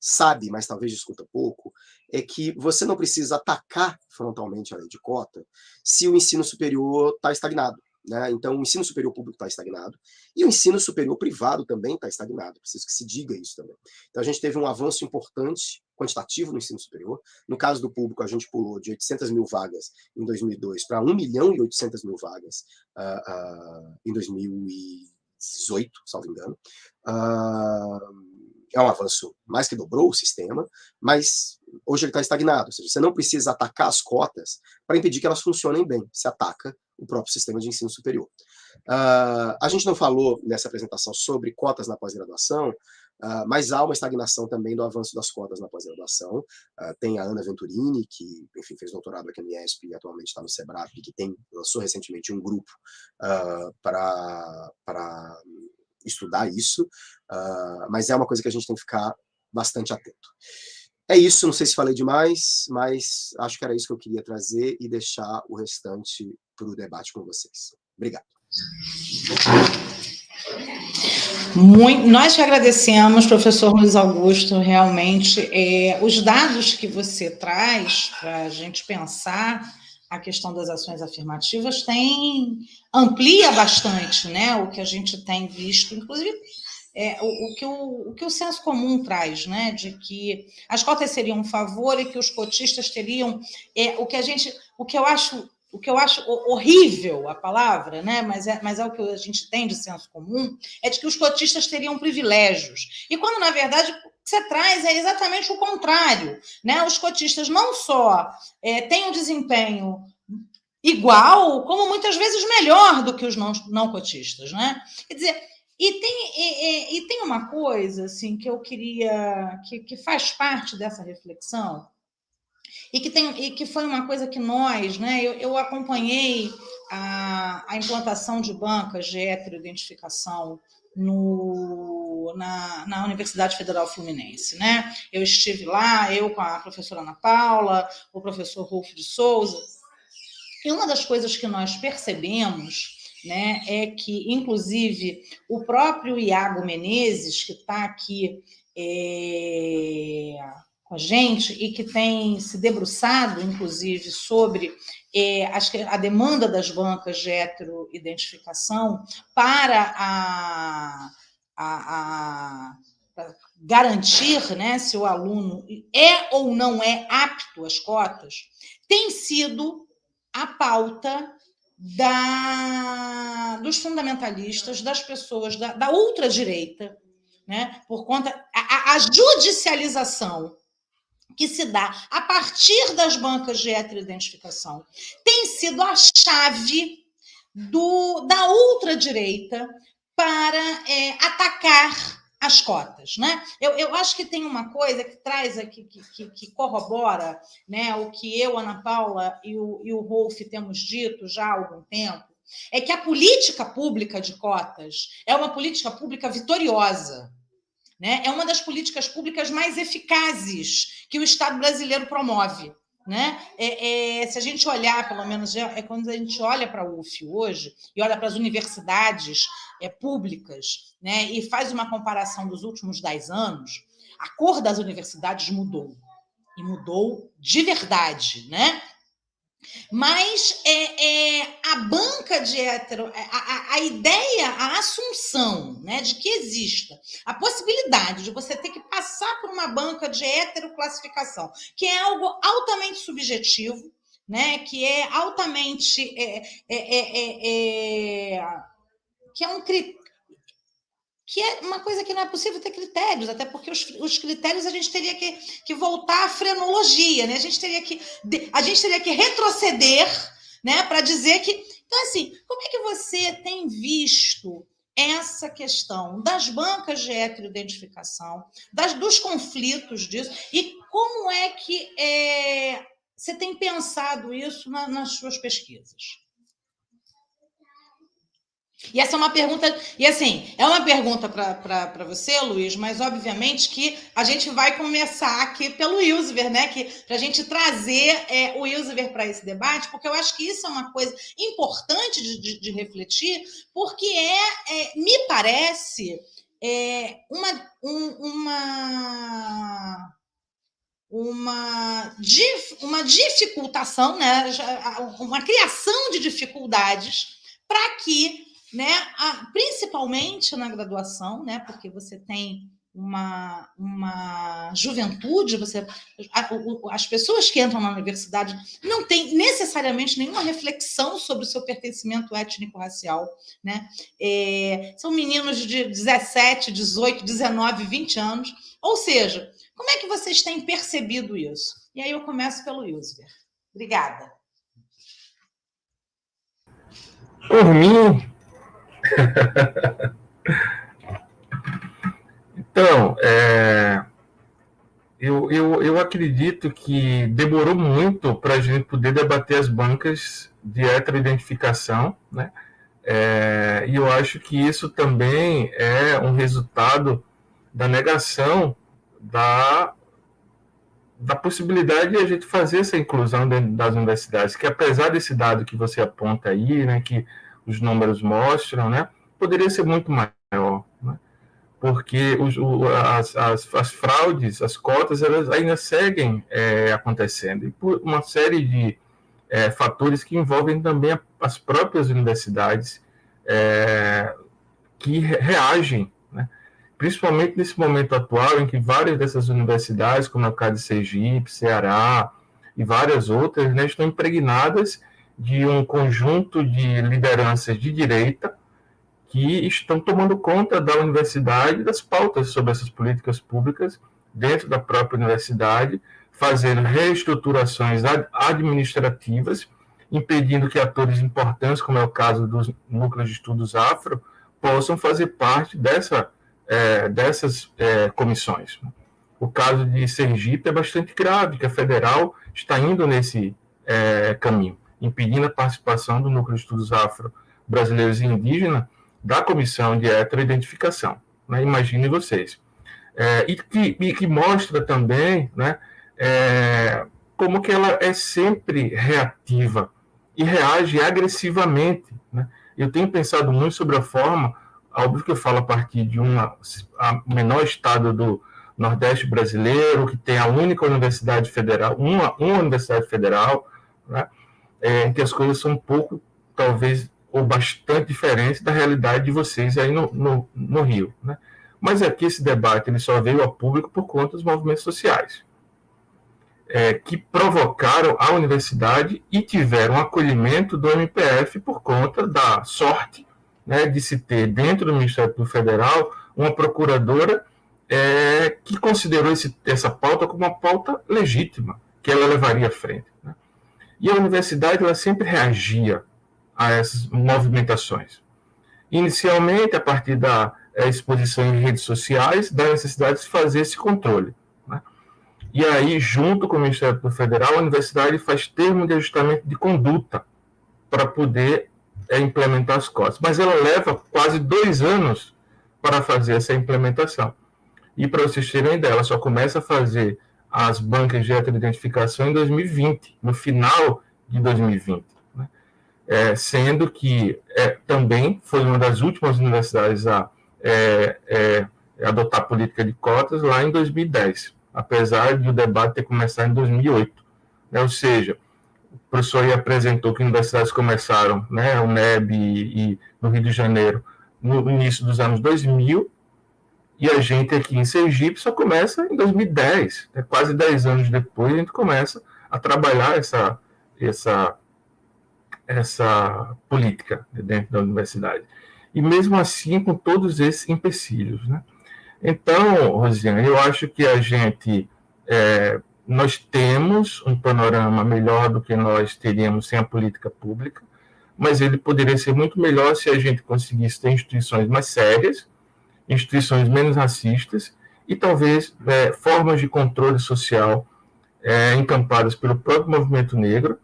sabe, mas talvez discuta pouco, é que você não precisa atacar frontalmente a lei de cota se o ensino superior está estagnado. Né? Então, o ensino superior público está estagnado e o ensino superior privado também está estagnado. Preciso que se diga isso também. Então, a gente teve um avanço importante, quantitativo no ensino superior. No caso do público, a gente pulou de 800 mil vagas em 2002 para 1.800.000 vagas em 2018, salvo engano. É um avanço mais que dobrou o sistema, mas hoje ele está estagnado. Ou seja, você não precisa atacar as cotas para impedir que elas funcionem bem. Você ataca o próprio sistema de ensino superior. A gente não falou nessa apresentação sobre cotas na pós-graduação, mas há uma estagnação também do avanço das cotas na pós-graduação. Tem a Ana Venturini, que, enfim, fez doutorado aqui no IESP e atualmente está no SEBRAP, que lançou recentemente um grupo para estudar isso, mas é uma coisa que a gente tem que ficar bastante atento. É isso, não sei se falei demais, mas acho que era isso que eu queria trazer e deixar o restante para o debate com vocês. Obrigado. Nós te agradecemos, professor Luiz Augusto, realmente. Os dados que você traz para a gente pensar a questão das ações afirmativas amplia bastante, né, o que a gente tem visto, inclusive o que o senso comum traz, né, de que as cotas seriam um favor e que os cotistas teriam o que eu acho horrível a palavra, né, mas é o que a gente tem de senso comum, é de que os cotistas teriam privilégios. E quando, na verdade, o que você traz é exatamente o contrário, né? Os cotistas não só têm um desempenho igual, como muitas vezes melhor do que os não cotistas, né? Quer dizer, e tem uma coisa assim que eu queria que faz parte dessa reflexão e que foi uma coisa que nós, né? Eu acompanhei a implantação de bancas de heteroidentificação na Universidade Federal Fluminense, né? Eu estive lá, eu com a professora Ana Paula, o professor Rolfo de Souza, e uma das coisas que nós percebemos, né, é que, inclusive, o próprio Iago Menezes, que está aqui com a gente e que tem se debruçado, inclusive, sobre a demanda das bancas de heteroidentificação para garantir, né, se o aluno é ou não é apto às cotas, tem sido a pauta dos fundamentalistas, das pessoas da ultradireita, né, por conta a judicialização que se dá a partir das bancas de heteroidentificação tem sido a chave da ultradireita para atacar as cotas, né? Eu acho que tem uma coisa que traz aqui, que corrobora, né, o que eu, Ana Paula e o Rolf temos dito já há algum tempo, é que a política pública de cotas é uma política pública vitoriosa, né? É uma das políticas públicas mais eficazes que o Estado brasileiro promove, né? Se a gente olhar, pelo menos, quando a gente olha para a UF hoje e olha para as universidades públicas, né, e faz uma comparação dos últimos 10 anos, a cor das universidades mudou, e mudou de verdade, né? Mas a banca de hétero, a ideia, a assunção, né, de que exista a possibilidade de você ter que passar por uma banca de heteroclassificação, que é algo altamente subjetivo, né, que é altamente que é um critério, que é uma coisa que não é possível ter critérios, até porque os critérios a gente teria que voltar à frenologia, né? A gente teria que retroceder, né, para dizer que... Então, assim, como é que você tem visto essa questão das bancas de heteroidentificação, dos conflitos disso, e como é que você tem pensado isso nas suas pesquisas? E essa é uma pergunta, e assim, é uma pergunta para você, Luiz, mas obviamente que a gente vai começar aqui pelo Ilsever, né? Para a gente trazer o Ilsever para esse debate, porque eu acho que isso é uma coisa importante de refletir, porque me parece uma dificultação, né? Uma criação de dificuldades para que, né, principalmente na graduação, né, porque você tem uma juventude, as pessoas que entram na universidade não têm necessariamente nenhuma reflexão sobre o seu pertencimento étnico-racial, né? São meninos de 17, 18, 19, 20 anos, ou seja, como é que vocês têm percebido isso? E aí eu começo pelo Ilsever. Obrigada. Por mim... Então, eu acredito que demorou muito para a gente poder debater as bancas de heteroidentificação, né? E eu acho que isso também é um resultado da negação da possibilidade de a gente fazer essa inclusão dentro das universidades, que apesar desse dado que você aponta aí, né, que os números mostram, né, poderia ser muito maior, né? Porque as fraudes, as cotas, elas ainda seguem acontecendo, e por uma série de fatores que envolvem também as próprias universidades que reagem, né? Principalmente nesse momento atual, em que várias dessas universidades, como a caso de Sergipe, Ceará e várias outras, né, estão impregnadas de um conjunto de lideranças de direita que estão tomando conta da universidade e das pautas sobre essas políticas públicas dentro da própria universidade, fazendo reestruturações administrativas, impedindo que atores importantes, como é o caso dos núcleos de estudos afro, possam fazer parte dessas comissões. O caso de Sergipe é bastante grave, que a federal está indo nesse caminho, impedindo a participação do núcleo de estudos afro-brasileiros e indígenas da comissão de heteroidentificação, né? Imaginem vocês. E que mostra também, né, como que ela é sempre reativa e reage agressivamente, né? Eu tenho pensado muito sobre a forma, óbvio que eu falo a partir de a menor estado do Nordeste brasileiro, que tem a única universidade federal, uma universidade federal, né, em que as coisas são um pouco, talvez, ou bastante diferentes da realidade de vocês aí no Rio, né? Mas aqui esse debate ele só veio ao público por conta dos movimentos sociais, que provocaram a universidade e tiveram acolhimento do MPF por conta da sorte, né, de se ter dentro do Ministério Público Federal uma procuradora que considerou essa pauta como uma pauta legítima, que ela levaria à frente, né? E a universidade ela sempre reagia a essas movimentações. Inicialmente, a partir da exposição em redes sociais, da necessidade de fazer esse controle, né? E aí, junto com o Ministério Público Federal, a universidade faz termo de ajustamento de conduta para poder implementar as cotas. Mas ela leva quase 2 anos para fazer essa implementação. E para vocês terem ideia, ela só começa a fazer as bancas de heteroidentificação em 2020, no final de 2020, né? Sendo que também foi uma das últimas universidades a adotar a política de cotas lá em 2010, apesar de o debate ter começado em 2008, né? Ou seja, o professor aí apresentou que universidades começaram, né, o NEB e no Rio de Janeiro, no início dos anos 2000, e a gente aqui em Sergipe só começa em 2010, né? Quase 10 anos depois a gente começa a trabalhar essa política dentro da universidade. E mesmo assim, com todos esses empecilhos, né? Então, Rosiane, eu acho que nós temos um panorama melhor do que nós teríamos sem a política pública, mas ele poderia ser muito melhor se a gente conseguisse ter instituições mais sérias, instituições menos racistas e talvez formas de controle social encampadas pelo próprio movimento negro,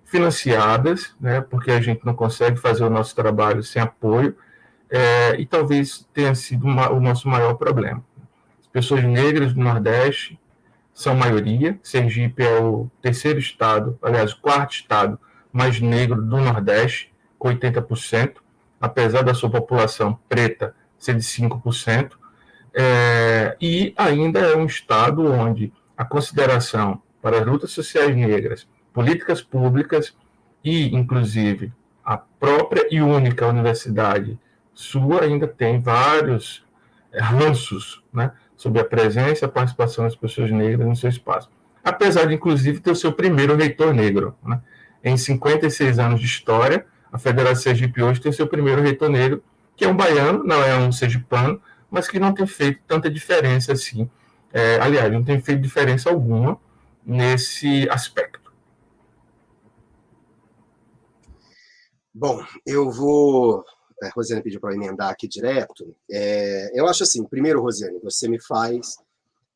financiadas, né, porque a gente não consegue fazer o nosso trabalho sem apoio, e talvez tenha sido o nosso maior problema. As pessoas negras do Nordeste são maioria. Sergipe é o terceiro estado, aliás, o quarto estado mais negro do Nordeste, com 80%, apesar da sua população preta ser de 5%, e ainda é um estado onde a consideração para as lutas sociais negras, políticas públicas e, inclusive, a própria e única universidade sua ainda tem vários ranços, né, sobre a presença e a participação das pessoas negras no seu espaço. Apesar de, inclusive, ter o seu primeiro reitor negro, né? Em 56 anos de história, a Federal Sergipe hoje tem o seu primeiro reitor negro, que é um baiano, não é um sergipano, mas que não tem feito tanta diferença assim. Aliás, não tem feito diferença alguma nesse aspecto. Bom, eu vou... A Rosiane pediu para emendar aqui direto. Eu acho assim, primeiro, Rosiane, você me faz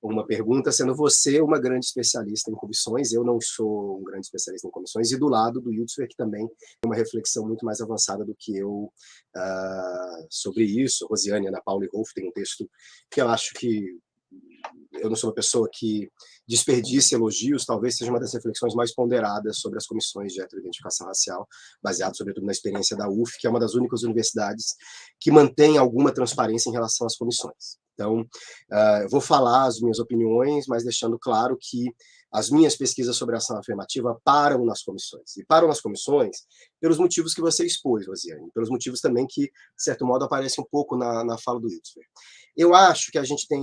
uma pergunta, sendo você uma grande especialista em comissões, eu não sou um grande especialista em comissões, e do lado do Yutzler, que também tem uma reflexão muito mais avançada do que eu sobre isso. Rosiane, Ana Paula e Rolf tem um texto que eu acho que eu não sou uma pessoa que desperdice elogios, talvez seja uma das reflexões mais ponderadas sobre as comissões de heteroidentificação racial, baseado sobretudo na experiência da UF, que é uma das únicas universidades que mantém alguma transparência em relação às comissões. Então, eu vou falar as minhas opiniões, mas deixando claro que as minhas pesquisas sobre ação afirmativa param nas comissões. E param nas comissões pelos motivos que você expôs, Rosiane, pelos motivos também que, de certo modo, aparecem um pouco na fala do Yutzler. Eu acho que a gente tem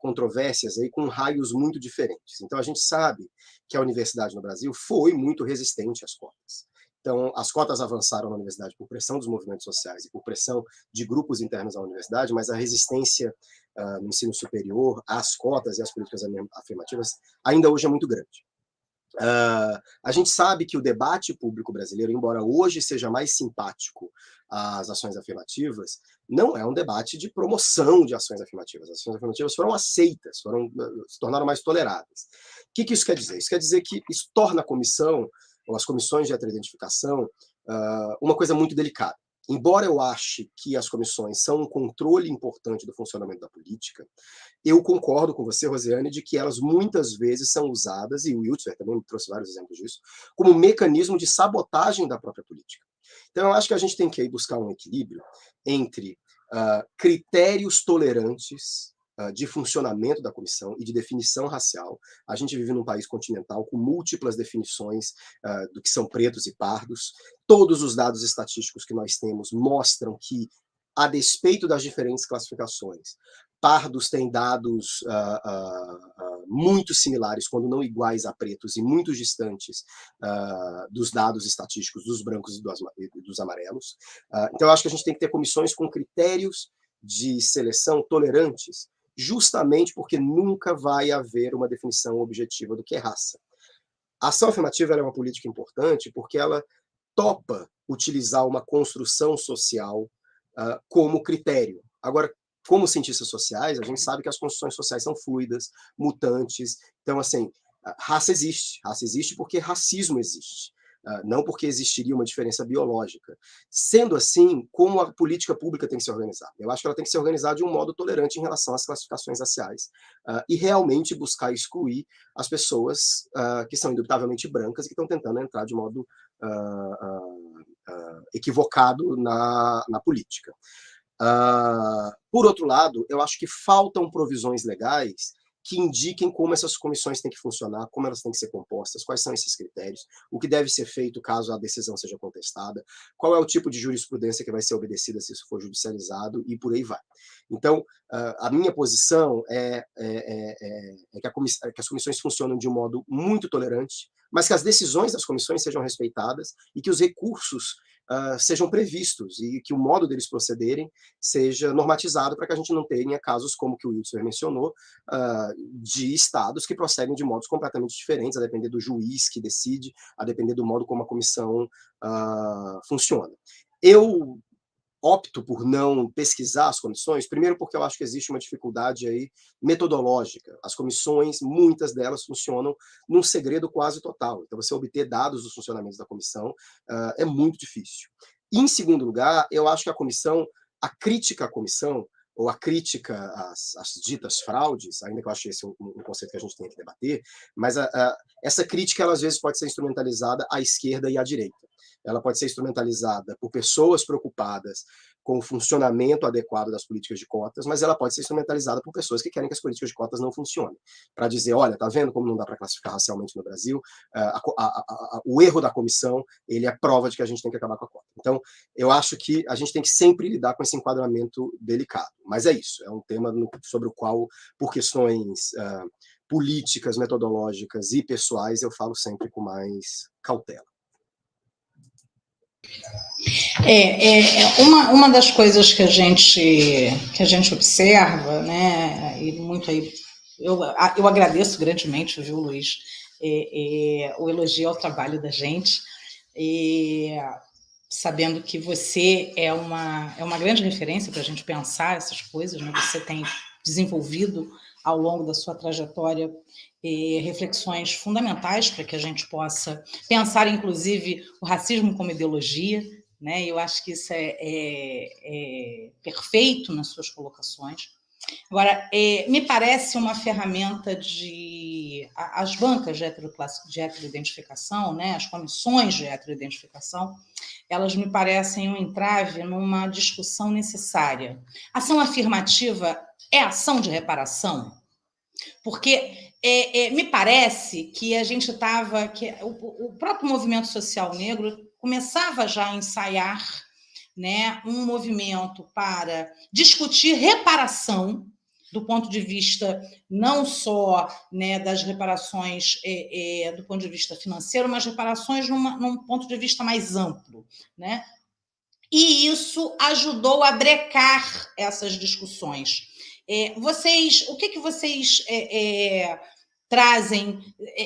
controvérsias aí com raios muito diferentes. Então, a gente sabe que a universidade no Brasil foi muito resistente às cotas. Então, as cotas avançaram na universidade por pressão dos movimentos sociais e por pressão de grupos internos à universidade, mas a resistência no ensino superior às cotas e às políticas afirmativas ainda hoje é muito grande. A gente sabe que o debate público brasileiro, embora hoje seja mais simpático às ações afirmativas, não é um debate de promoção de ações afirmativas. As ações afirmativas foram aceitas, se tornaram mais toleradas. O que isso quer dizer? Isso quer dizer que isso torna a comissão, ou as comissões de heteroidentificação, uma coisa muito delicada. Embora eu ache que as comissões são um controle importante do funcionamento da política, eu concordo com você, Rosiane, de que elas muitas vezes são usadas, e o Yutzler também trouxe vários exemplos disso, como um mecanismo de sabotagem da própria política. Então, eu acho que a gente tem que ir buscar um equilíbrio entre critérios tolerantes de funcionamento da comissão e de definição racial. A gente vive num país continental com múltiplas definições do que são pretos e pardos. Todos os dados estatísticos que nós temos mostram que, a despeito das diferentes classificações, pardos têm dados muito similares, quando não iguais a pretos, e muito distantes dos dados estatísticos dos brancos e dos amarelos. Então, eu acho que a gente tem que ter comissões com critérios de seleção tolerantes, justamente porque nunca vai haver uma definição objetiva do que é raça. A ação afirmativa é uma política importante porque ela topa utilizar uma construção social como critério. Agora, como cientistas sociais, a gente sabe que as construções sociais são fluidas, mutantes. Então, assim, raça existe porque racismo existe. não porque existiria uma diferença biológica. Sendo assim, como a política pública tem que se organizar? Eu acho que ela tem que se organizar de um modo tolerante em relação às classificações raciais e realmente buscar excluir as pessoas que são indubitavelmente brancas e que estão tentando entrar de modo equivocado na política. Por outro lado, eu acho que faltam provisões legais que indiquem como essas comissões têm que funcionar, como elas têm que ser compostas, quais são esses critérios, o que deve ser feito caso a decisão seja contestada, qual é o tipo de jurisprudência que vai ser obedecida se isso for judicializado, e por aí vai. Então, a minha posição é que as comissões funcionam de um modo muito tolerante, mas que as decisões das comissões sejam respeitadas e que os recursos sejam previstos e que o modo deles procederem seja normatizado para que a gente não tenha casos como que o Wilson mencionou, de estados que prosseguem de modos completamente diferentes, a depender do juiz que decide, a depender do modo como a comissão funciona. Eu opto por não pesquisar as comissões, primeiro porque eu acho que existe uma dificuldade aí metodológica. As comissões, muitas delas funcionam num segredo quase total. Então, você obter dados dos funcionamentos da comissão é muito difícil. E, em segundo lugar, eu acho que a crítica à comissão, ou a crítica às ditas fraudes, ainda que eu acho esse um conceito que a gente tem que debater, mas essa crítica, ela, às vezes, pode ser instrumentalizada à esquerda e à direita. Ela pode ser instrumentalizada por pessoas preocupadas com o funcionamento adequado das políticas de cotas, mas ela pode ser instrumentalizada por pessoas que querem que as políticas de cotas não funcionem. Para dizer, olha, tá vendo como não dá para classificar racialmente no Brasil? O erro da comissão, ele é prova de que a gente tem que acabar com a cota. Então, eu acho que a gente tem que sempre lidar com esse enquadramento delicado. Mas é isso, é um tema sobre o qual, por questões políticas, metodológicas e pessoais, eu falo sempre com mais cautela. Uma das coisas que a gente observa, né, e muito aí, eu agradeço grandemente, viu, Luiz, o elogio ao trabalho da gente, sabendo que você é uma grande referência para a gente pensar essas coisas, né? Você tem desenvolvido ao longo da sua trajetória reflexões fundamentais para que a gente possa pensar, inclusive, o racismo como ideologia, né? Eu acho que isso é perfeito nas suas colocações. Agora, me parece uma ferramenta as bancas de heteroidentificação, né? As comissões de heteroidentificação, elas me parecem um entrave numa discussão necessária. Ação afirmativa é ação de reparação? Porque me parece que a gente estava... que o próprio movimento social negro começava já a ensaiar, né, um movimento para discutir reparação do ponto de vista não só, né, das reparações do ponto de vista financeiro, mas reparações num ponto de vista mais amplo, né? E isso ajudou a brecar essas discussões. O que vocês trazem?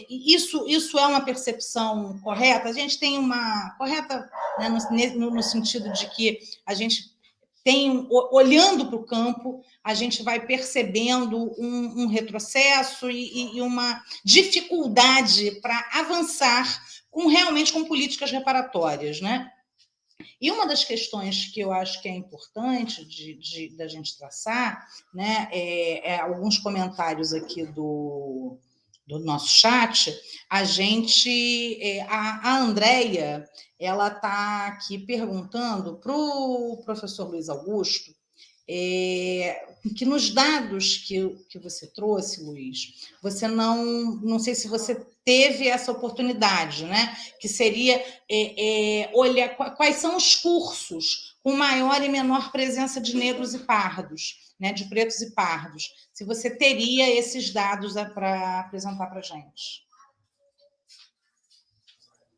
Isso é uma percepção correta? A gente tem uma correta, né, no sentido de que a gente tem, olhando para o campo, a gente vai percebendo um retrocesso e uma dificuldade para avançar realmente com políticas reparatórias, né? E uma das questões que eu acho que é importante da gente traçar, né, alguns comentários aqui do nosso chat, a Andréia, ela está aqui perguntando para o professor Luiz Augusto que nos dados que você trouxe, Luiz, você não sei se você teve essa oportunidade, né? Que seria olhar quais são os cursos com maior e menor presença de negros e pardos, né? De pretos e pardos. Se você teria esses dados para apresentar para a gente.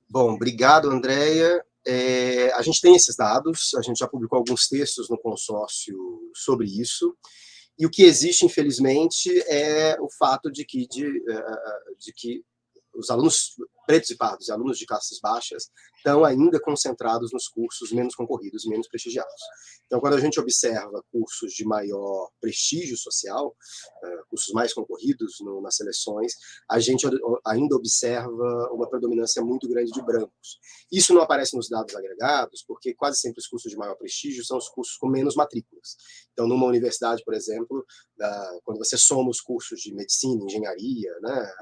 Bom, obrigado, Andréia. A gente tem esses dados, a gente já publicou alguns textos no consórcio sobre isso, e o que existe, infelizmente, é o fato de que os alunos pretos e pardos e alunos de classes baixas estão ainda concentrados nos cursos menos concorridos e menos prestigiados. Então, quando a gente observa cursos de maior prestígio social, cursos mais concorridos nas seleções, a gente ainda observa uma predominância muito grande de brancos. Isso não aparece nos dados agregados, porque quase sempre os cursos de maior prestígio são os cursos com menos matrículas. Então, numa universidade, por exemplo, quando você soma os cursos de medicina, engenharia, né,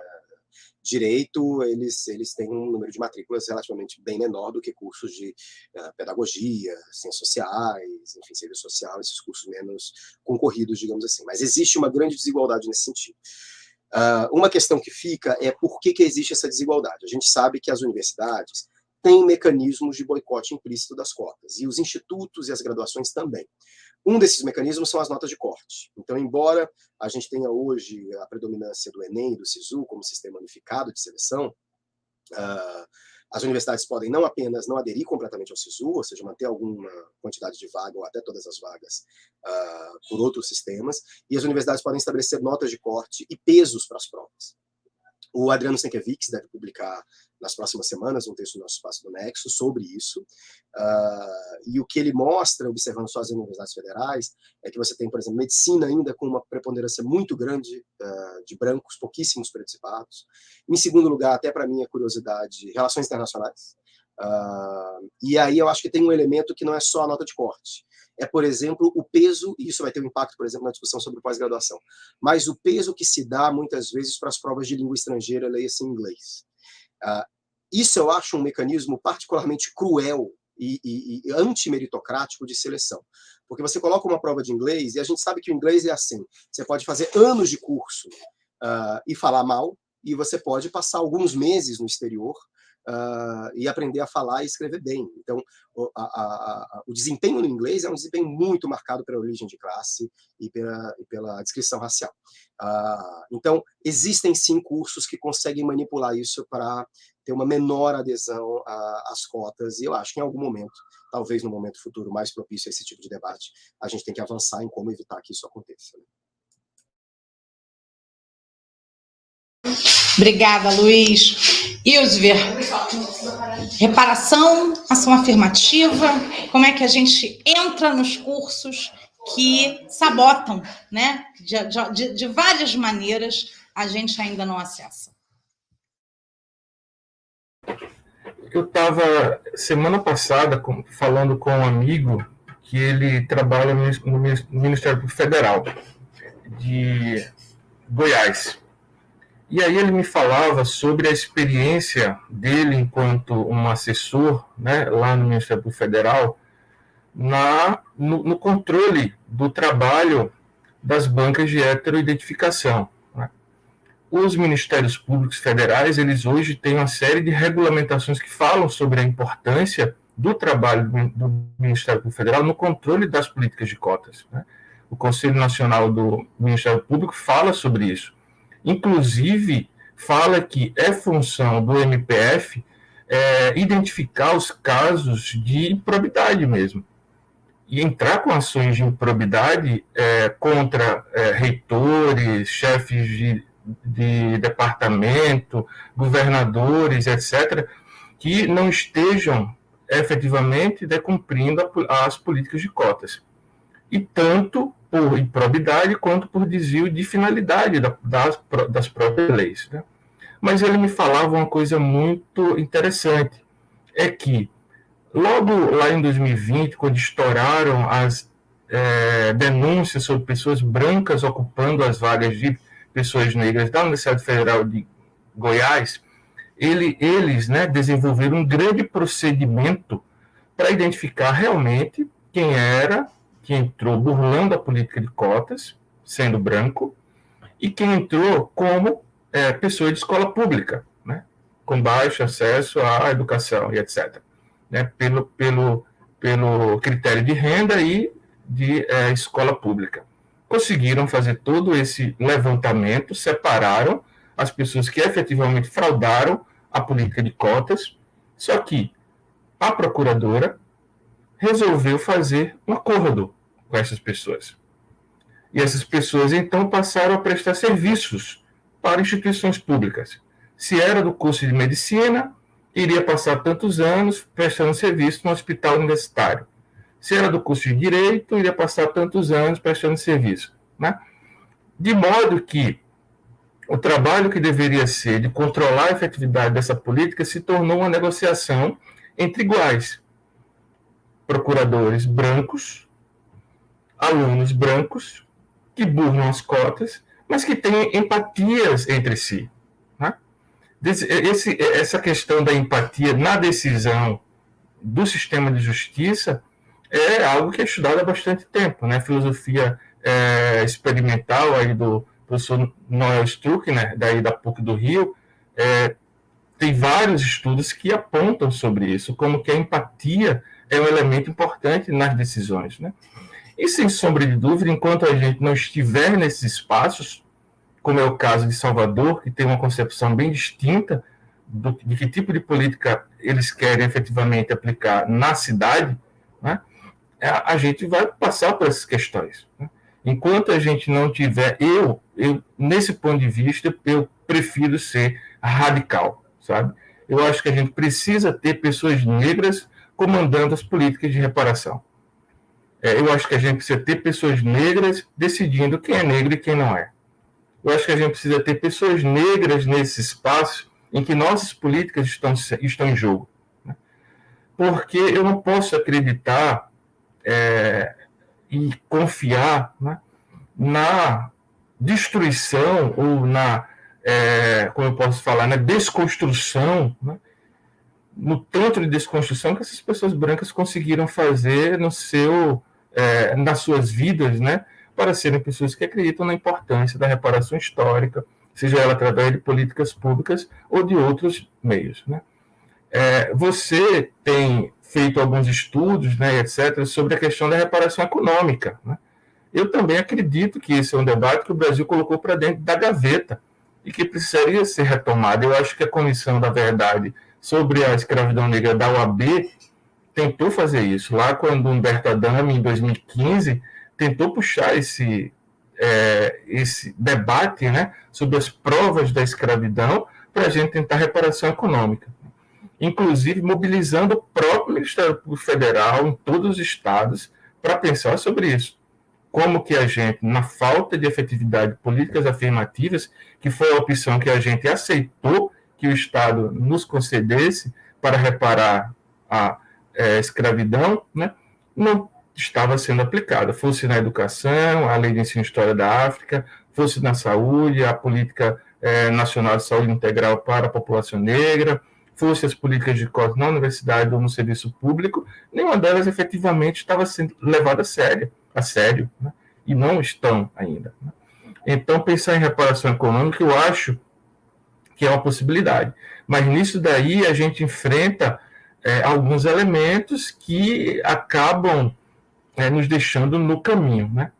direito, eles têm um número de matrículas relativamente bem menor do que cursos de pedagogia, ciências sociais, enfim, serviço social, esses cursos menos concorridos, digamos assim. Mas existe uma grande desigualdade nesse sentido. Uma questão que fica é por que existe essa desigualdade. A gente sabe que as universidades têm mecanismos de boicote implícito das cotas, e os institutos e as graduações também. Um desses mecanismos são as notas de corte. Então, embora a gente tenha hoje a predominância do Enem e do SISU como sistema unificado de seleção, as universidades podem não apenas não aderir completamente ao SISU, ou seja, manter alguma quantidade de vaga, ou até todas as vagas, por outros sistemas, e as universidades podem estabelecer notas de corte e pesos para as provas. O Adriano Sienkiewicz deve publicar nas próximas semanas um texto no nosso Espaço do Nexo sobre isso, e o que ele mostra, observando só as universidades federais, é que você tem, por exemplo, medicina ainda com uma preponderância muito grande de brancos, pouquíssimos participados. Em segundo lugar, até para minha curiosidade, relações internacionais. E aí eu acho que tem um elemento que não é só a nota de corte. É, por exemplo, o peso, e isso vai ter um impacto, por exemplo, na discussão sobre pós-graduação, mas o peso que se dá, muitas vezes, para as provas de língua estrangeira, leia-se em inglês. Isso eu acho um mecanismo particularmente cruel e antimeritocrático de seleção. Porque você coloca uma prova de inglês, e a gente sabe que o inglês é assim, você pode fazer anos de curso e falar mal, e você pode passar alguns meses no exterior e aprender a falar e escrever bem. Então, o desempenho no inglês é um desempenho muito marcado pela origem de classe e pela descrição racial. Então, existem sim cursos que conseguem manipular isso para ter uma menor adesão às cotas, e eu acho que em algum momento, talvez no momento futuro mais propício a esse tipo de debate, a gente tem que avançar em como evitar que isso aconteça. Obrigada, Luiz. Ilsver, reparação, ação afirmativa, como é que a gente entra nos cursos que sabotam, né? De várias maneiras, a gente ainda não acessa. Eu estava, semana passada, falando com um amigo que ele trabalha no Ministério Federal de Goiás. E aí ele me falava sobre a experiência dele enquanto um assessor, né, lá no Ministério Federal, no controle do trabalho das bancas de heteroidentificação. Né? Os ministérios públicos federais, eles hoje têm uma série de regulamentações que falam sobre a importância do trabalho do Ministério Federal no controle das políticas de cotas. Né? O Conselho Nacional do Ministério Público fala sobre isso. Inclusive, fala que é função do MPF identificar os casos de improbidade mesmo. E entrar com ações de improbidade contra reitores, chefes de departamento, governadores, etc., que não estejam efetivamente decumprindo as políticas de cotas. E tanto por improbidade quanto por desvio de finalidade das próprias leis. Né? Mas ele me falava uma coisa muito interessante, é que logo lá em 2020, quando estouraram as denúncias sobre pessoas brancas ocupando as vagas de pessoas negras da Universidade Federal de Goiás, eles, né, desenvolveram um grande procedimento para identificar realmente quem era, que entrou burlando a política de cotas, sendo branco, e quem entrou como pessoa de escola pública, né, com baixo acesso à educação e etc., né, pelo critério de renda e de escola pública. Conseguiram fazer todo esse levantamento, separaram as pessoas que efetivamente fraudaram a política de cotas, só que a procuradora resolveu fazer um acordo com essas pessoas. E essas pessoas, então, passaram a prestar serviços para instituições públicas. Se era do curso de medicina, iria passar tantos anos prestando serviço no hospital universitário. Se era do curso de direito, iria passar tantos anos prestando serviço. Né? de modo que o trabalho que deveria ser de controlar a efetividade dessa política se tornou uma negociação entre iguais. Procuradores brancos, alunos brancos, que burlam as cotas, mas que têm empatias entre si. Né? Essa questão da empatia na decisão do sistema de justiça é algo que é estudado há bastante tempo. Né? Filosofia experimental aí do professor Noel Struckner, daí da PUC do Rio, tem vários estudos que apontam sobre isso, como que a empatia é um elemento importante nas decisões. Né? E, sem sombra de dúvida, enquanto a gente não estiver nesses espaços, como é o caso de Salvador, que tem uma concepção bem distinta de que tipo de política eles querem efetivamente aplicar na cidade, né, a gente vai passar por essas questões. Né? Enquanto a gente não tiver... nesse ponto de vista, eu prefiro ser radical, sabe? Eu acho que a gente precisa ter pessoas negras comandando as políticas de reparação. Eu acho que a gente precisa ter pessoas negras decidindo quem é negro e quem não é. Eu acho que a gente precisa ter pessoas negras nesse espaço em que nossas políticas estão em jogo. Né? Porque eu não posso acreditar e confiar, né, na destruição ou na, como eu posso falar, na desconstrução, né, no tanto de desconstrução que essas pessoas brancas conseguiram fazer nas suas vidas, né, para serem pessoas que acreditam na importância da reparação histórica, seja ela através de políticas públicas ou de outros meios. Né. Você tem feito alguns estudos, né, etc., sobre a questão da reparação econômica. Né. Eu também acredito que esse é um debate que o Brasil colocou para dentro da gaveta e que precisaria ser retomado. Eu acho que a Comissão da Verdade sobre a escravidão negra da OAB tentou fazer isso. Lá, quando Humberto Adame, em 2015, tentou puxar esse debate, né, sobre as provas da escravidão para a gente tentar reparação econômica. Inclusive mobilizando o próprio Ministério Público Federal em todos os estados para pensar sobre isso. Como que a gente, na falta de efetividade de políticas afirmativas, que foi a opção que a gente aceitou que o Estado nos concedesse para reparar a escravidão, né, não estava sendo aplicada, fosse na educação, a Lei de Ensino e História da África, fosse na saúde, a Política Nacional de Saúde Integral para a População Negra, fosse as políticas de cotas na universidade ou no serviço público, nenhuma delas efetivamente estava sendo levada a sério, né? E não estão ainda. Né? Então, pensar em reparação econômica, eu acho que é uma possibilidade. Mas nisso daí a gente enfrenta alguns elementos que acabam nos deixando no caminho. Né?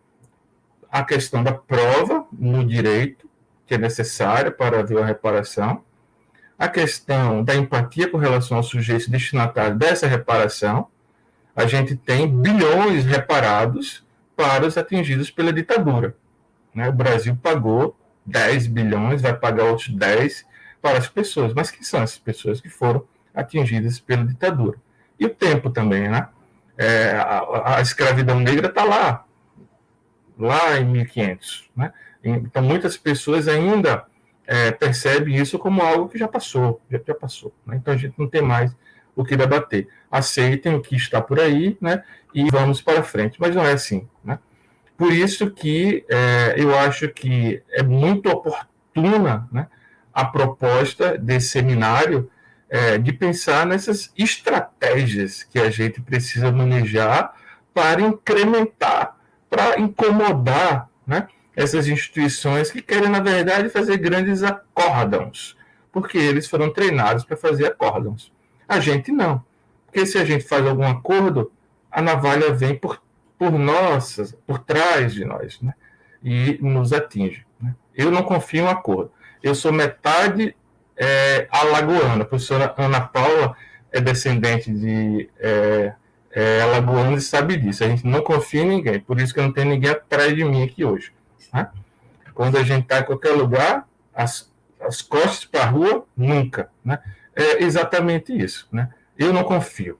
A questão da prova no direito, que é necessária para haver a reparação, a questão da empatia com relação aos sujeitos destinatários dessa reparação. A gente tem bilhões reparados para os atingidos pela ditadura. Né? O Brasil pagou 10 bilhões, vai pagar outros 10 para as pessoas. Mas quem são essas pessoas que foram atingidas pela ditadura? E o tempo também, né? A escravidão negra está lá em 1500. Né? Então, muitas pessoas ainda percebem isso como algo que já passou. Né? Então, a gente não tem mais o que debater. Aceitem o que está por aí, né? E vamos para frente. Mas não é assim. Né? Por isso que eu acho que é muito oportuna, né, a proposta desse seminário de pensar nessas estratégias que a gente precisa manejar para incrementar, para incomodar, né, essas instituições que querem, na verdade, fazer grandes acórdãos, porque eles foram treinados para fazer acórdãos. A gente não. Porque se a gente faz algum acordo, a navalha vem por trás de nós, né? E nos atinge. Né? Eu não confio em um acordo. Eu sou metade alagoana. A professora Ana Paula é descendente de alagoanos e sabe disso. A gente não confia em ninguém. Por isso que não tem ninguém atrás de mim aqui hoje. Né? Quando a gente está em qualquer lugar, as costas para a rua, nunca. Né? É exatamente isso. Né? Eu não confio.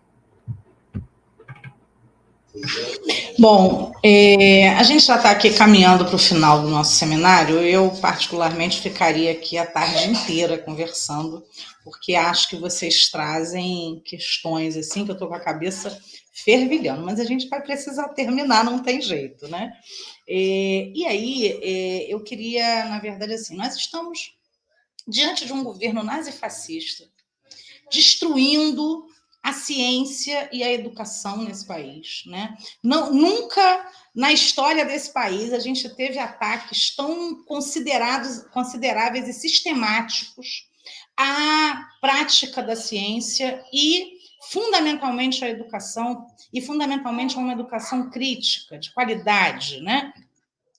Bom, a gente já está aqui caminhando para o final do nosso seminário. Eu, particularmente, ficaria aqui a tarde inteira conversando, porque acho que vocês trazem questões assim que eu estou com a cabeça fervilhando, mas a gente vai precisar terminar, não tem jeito, né? E aí, eu queria, na verdade, assim, nós estamos diante de um governo nazifascista, destruindo a ciência e a educação nesse país, né? Não, nunca na história desse país a gente teve ataques tão consideráveis e sistemáticos à prática da ciência e, fundamentalmente, à educação, e fundamentalmente a uma educação crítica, de qualidade, né?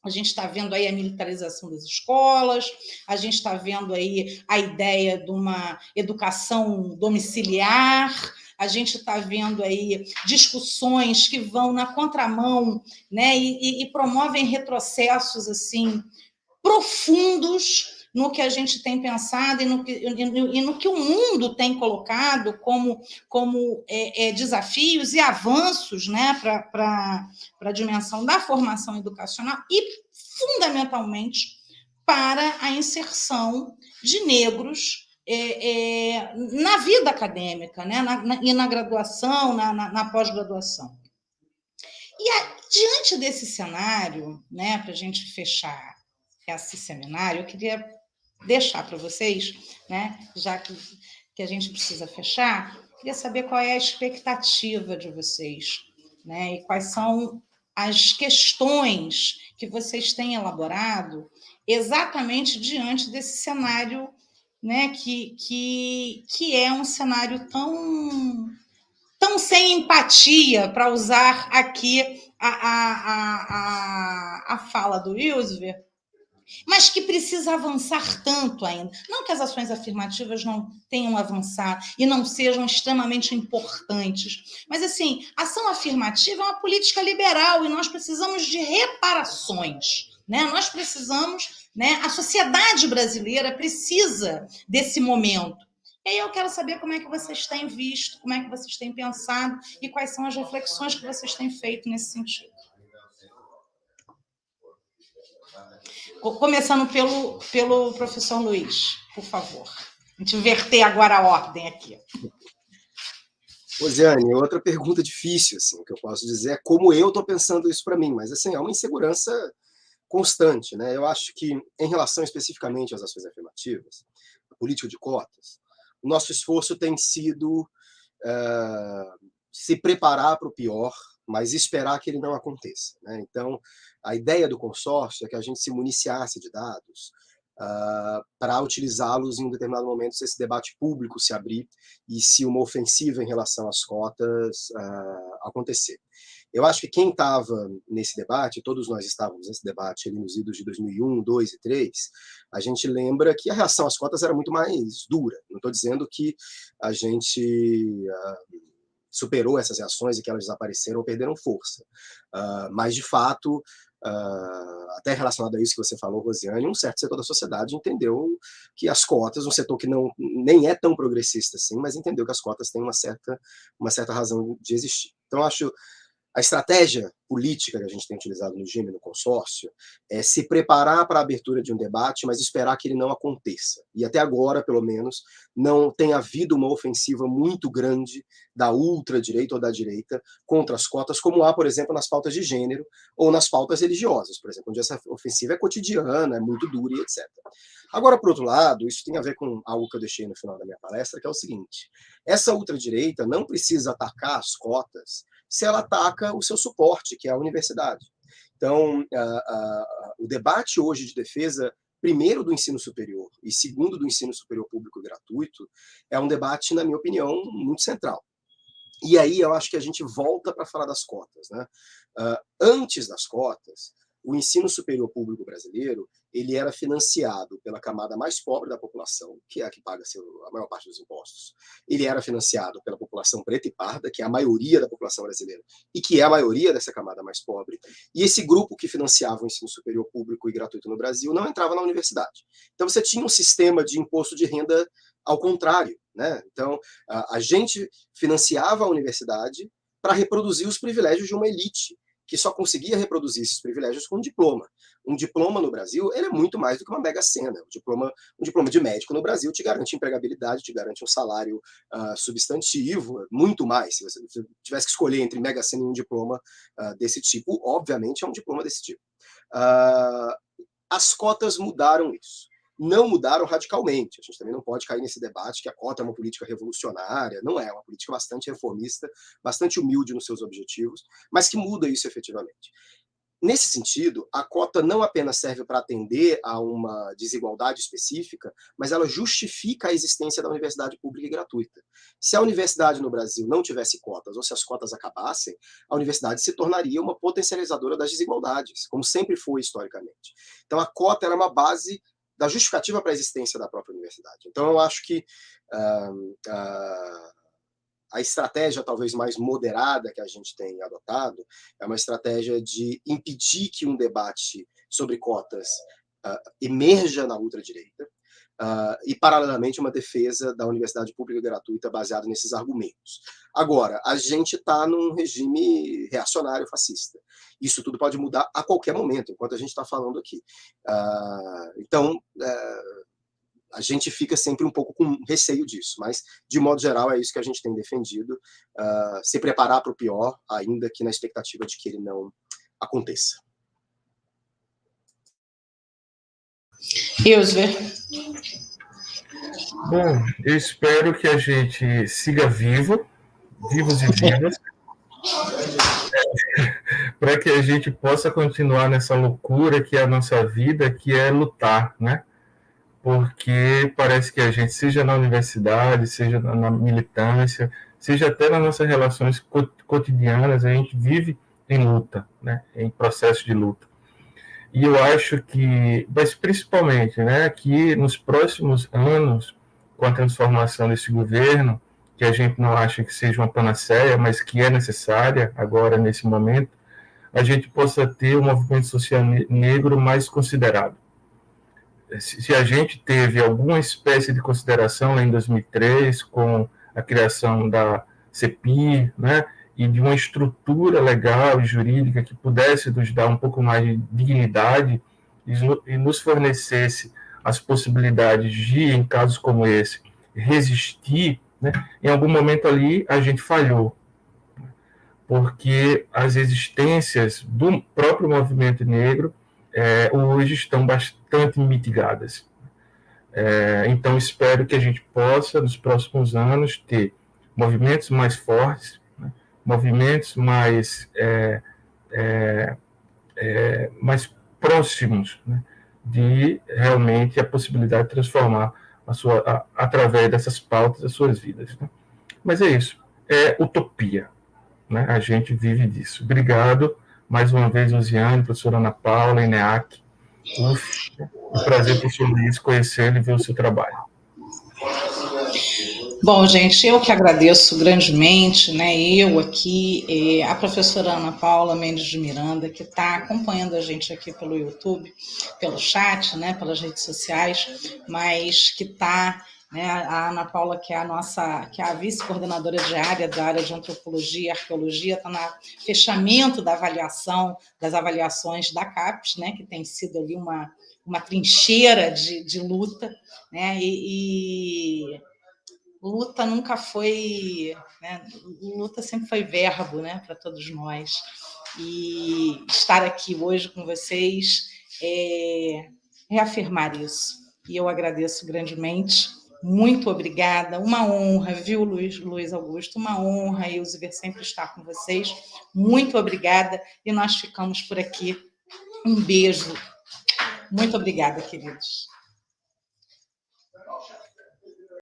A gente está vendo aí a militarização das escolas, a gente está vendo aí a ideia de uma educação domiciliar, a gente está vendo aí discussões que vão na contramão, né, e promovem retrocessos assim profundos no que a gente tem pensado e no que o mundo tem colocado como desafios e avanços, né, para a dimensão da formação educacional e, fundamentalmente, para a inserção de negros na vida acadêmica, né, e na graduação, na pós-graduação. E diante desse cenário, né, para a gente fechar esse seminário, eu queria deixar para vocês, né, já que a gente precisa fechar, queria saber qual é a expectativa de vocês, né, e quais são as questões que vocês têm elaborado exatamente diante desse cenário, né, que é um cenário tão sem empatia, para usar aqui a fala do Ilsver, mas que precisa avançar tanto ainda. Não que as ações afirmativas não tenham avançado e não sejam extremamente importantes, mas, assim, ação afirmativa é uma política liberal e nós precisamos de reparações, né? Nós precisamos, né? A sociedade brasileira precisa desse momento. E aí eu quero saber como é que vocês têm visto, como é que vocês têm pensado e quais são as reflexões que vocês têm feito nesse sentido. Começando pelo professor Luiz, por favor. A gente inverter agora a ordem aqui. Rosiane, outra pergunta difícil, assim, o que eu posso dizer é como eu estou pensando isso para mim, mas assim, é uma insegurança constante, né? Eu acho que, em relação especificamente às ações afirmativas, a política de cotas, o nosso esforço tem sido se preparar para o pior, mas esperar que ele não aconteça, né? Então, a ideia do consórcio é que a gente se municiasse de dados para utilizá-los em um determinado momento, se esse debate público se abrir e se uma ofensiva em relação às cotas acontecer. Eu acho que quem estava nesse debate, todos nós estávamos nesse debate ali nos idos de 2001, 2002 e 2003, a gente lembra que a reação às cotas era muito mais dura. Não estou dizendo que a gente superou essas reações e que elas desapareceram ou perderam força. Mas, de fato, até relacionado a isso que você falou, Rosiane, um certo setor da sociedade entendeu que as cotas, um setor que nem é tão progressista assim, mas entendeu que as cotas têm uma certa razão de existir. Então, acho a estratégia política que a gente tem utilizado no GIME, no consórcio, é se preparar para a abertura de um debate, mas esperar que ele não aconteça. E até agora, pelo menos, não tem havido uma ofensiva muito grande da ultradireita ou da direita contra as cotas, como há, por exemplo, nas pautas de gênero ou nas pautas religiosas, por exemplo, onde essa ofensiva é cotidiana, é muito dura e etc. Agora, por outro lado, isso tem a ver com algo que eu deixei no final da minha palestra, que é o seguinte: essa ultradireita não precisa atacar as cotas se ela ataca o seu suporte, que é a universidade. Então, o debate hoje de defesa, primeiro, do ensino superior e segundo, do ensino superior público e gratuito, é um debate, na minha opinião, muito central. E aí eu acho que a gente volta para falar das cotas, né? Antes das cotas, o ensino superior público brasileiro ele era financiado pela camada mais pobre da população, que é a que paga a maior parte dos impostos. Ele era financiado pela população preta e parda, que é a maioria da população brasileira, e que é a maioria dessa camada mais pobre. E esse grupo que financiava o ensino superior público e gratuito no Brasil não entrava na universidade. Então você tinha um sistema de imposto de renda, né, ao contrário, né? Então a gente financiava a universidade, para reproduzir os privilégios de uma elite, que só conseguia reproduzir esses privilégios com um diploma. Um diploma no Brasil, ele é muito mais do que uma mega-sena. Um diploma de médico no Brasil te garante empregabilidade, te garante um salário substantivo, muito mais. Se você tivesse que escolher entre mega-sena e um diploma desse tipo, obviamente é um diploma desse tipo. As cotas mudaram isso. Não mudaram radicalmente. A gente também não pode cair nesse debate que a cota é uma política revolucionária. Não é, uma política bastante reformista, bastante humilde nos seus objetivos, mas que muda isso efetivamente. Nesse sentido, a cota não apenas serve para atender a uma desigualdade específica, mas ela justifica a existência da universidade pública e gratuita. Se a universidade no Brasil não tivesse cotas, ou se as cotas acabassem, a universidade se tornaria uma potencializadora das desigualdades, como sempre foi historicamente. Então, a cota era uma base da justificativa para a existência da própria universidade. Então, eu acho que a estratégia talvez mais moderada que a gente tem adotado é uma estratégia de impedir que um debate sobre cotas emerja na ultradireita e, paralelamente, uma defesa da universidade pública gratuita baseada nesses argumentos. Agora, a gente está num regime reacionário fascista. Isso tudo pode mudar a qualquer momento, enquanto a gente está falando aqui. Então, a gente fica sempre um pouco com receio disso, mas, de modo geral, é isso que a gente tem defendido, se preparar para o pior, ainda que na expectativa de que ele não aconteça. Ilsver. Bom, eu espero que a gente siga vivos e vivas, para que a gente possa continuar nessa loucura que é a nossa vida, que é lutar, né? Porque parece que a gente, seja na universidade, seja na militância, seja até nas nossas relações cotidianas, a gente vive em luta, né? Em processo de luta. E eu acho que, mas principalmente, né, que nos próximos anos, com a transformação desse governo, que a gente não acha que seja uma panaceia, mas que é necessária agora, nesse momento, a gente possa ter um movimento social negro mais considerado. Se a gente teve alguma espécie de consideração lá em 2003, com a criação da CEPI, né, e de uma estrutura legal e jurídica que pudesse nos dar um pouco mais de dignidade e nos fornecesse as possibilidades de, em casos como esse, resistir, né? Em algum momento ali a gente falhou, porque as existências do próprio movimento negro hoje estão bastante mitigadas. Então, espero que a gente possa, nos próximos anos, ter movimentos mais fortes, movimentos mais próximos, né, de realmente a possibilidade de transformar através dessas pautas as suas vidas. Né? Mas é isso, é utopia, né? A gente vive disso. Obrigado mais uma vez, Luziane, professora Ana Paula, ENEAC. Um prazer, professor Luiz, conhecê-lo e ver o seu trabalho. Bom, gente, eu que agradeço grandemente, né? Eu aqui, a professora Ana Paula Mendes de Miranda, que está acompanhando a gente aqui pelo YouTube, pelo chat, né? Pelas redes sociais, mas que está, né? A Ana Paula, que é a vice-coordenadora diária da área de antropologia e arqueologia, está no fechamento das avaliações da CAPES, né? Que tem sido ali uma trincheira de luta, né? E luta nunca foi, né? Luta sempre foi verbo, né, para todos nós. E estar aqui hoje com vocês é reafirmar isso. E eu agradeço grandemente. Muito obrigada. Uma honra, viu, Luiz Augusto? Uma honra, Ilsver, sempre estar com vocês. Muito obrigada. E nós ficamos por aqui. Um beijo. Muito obrigada, queridos.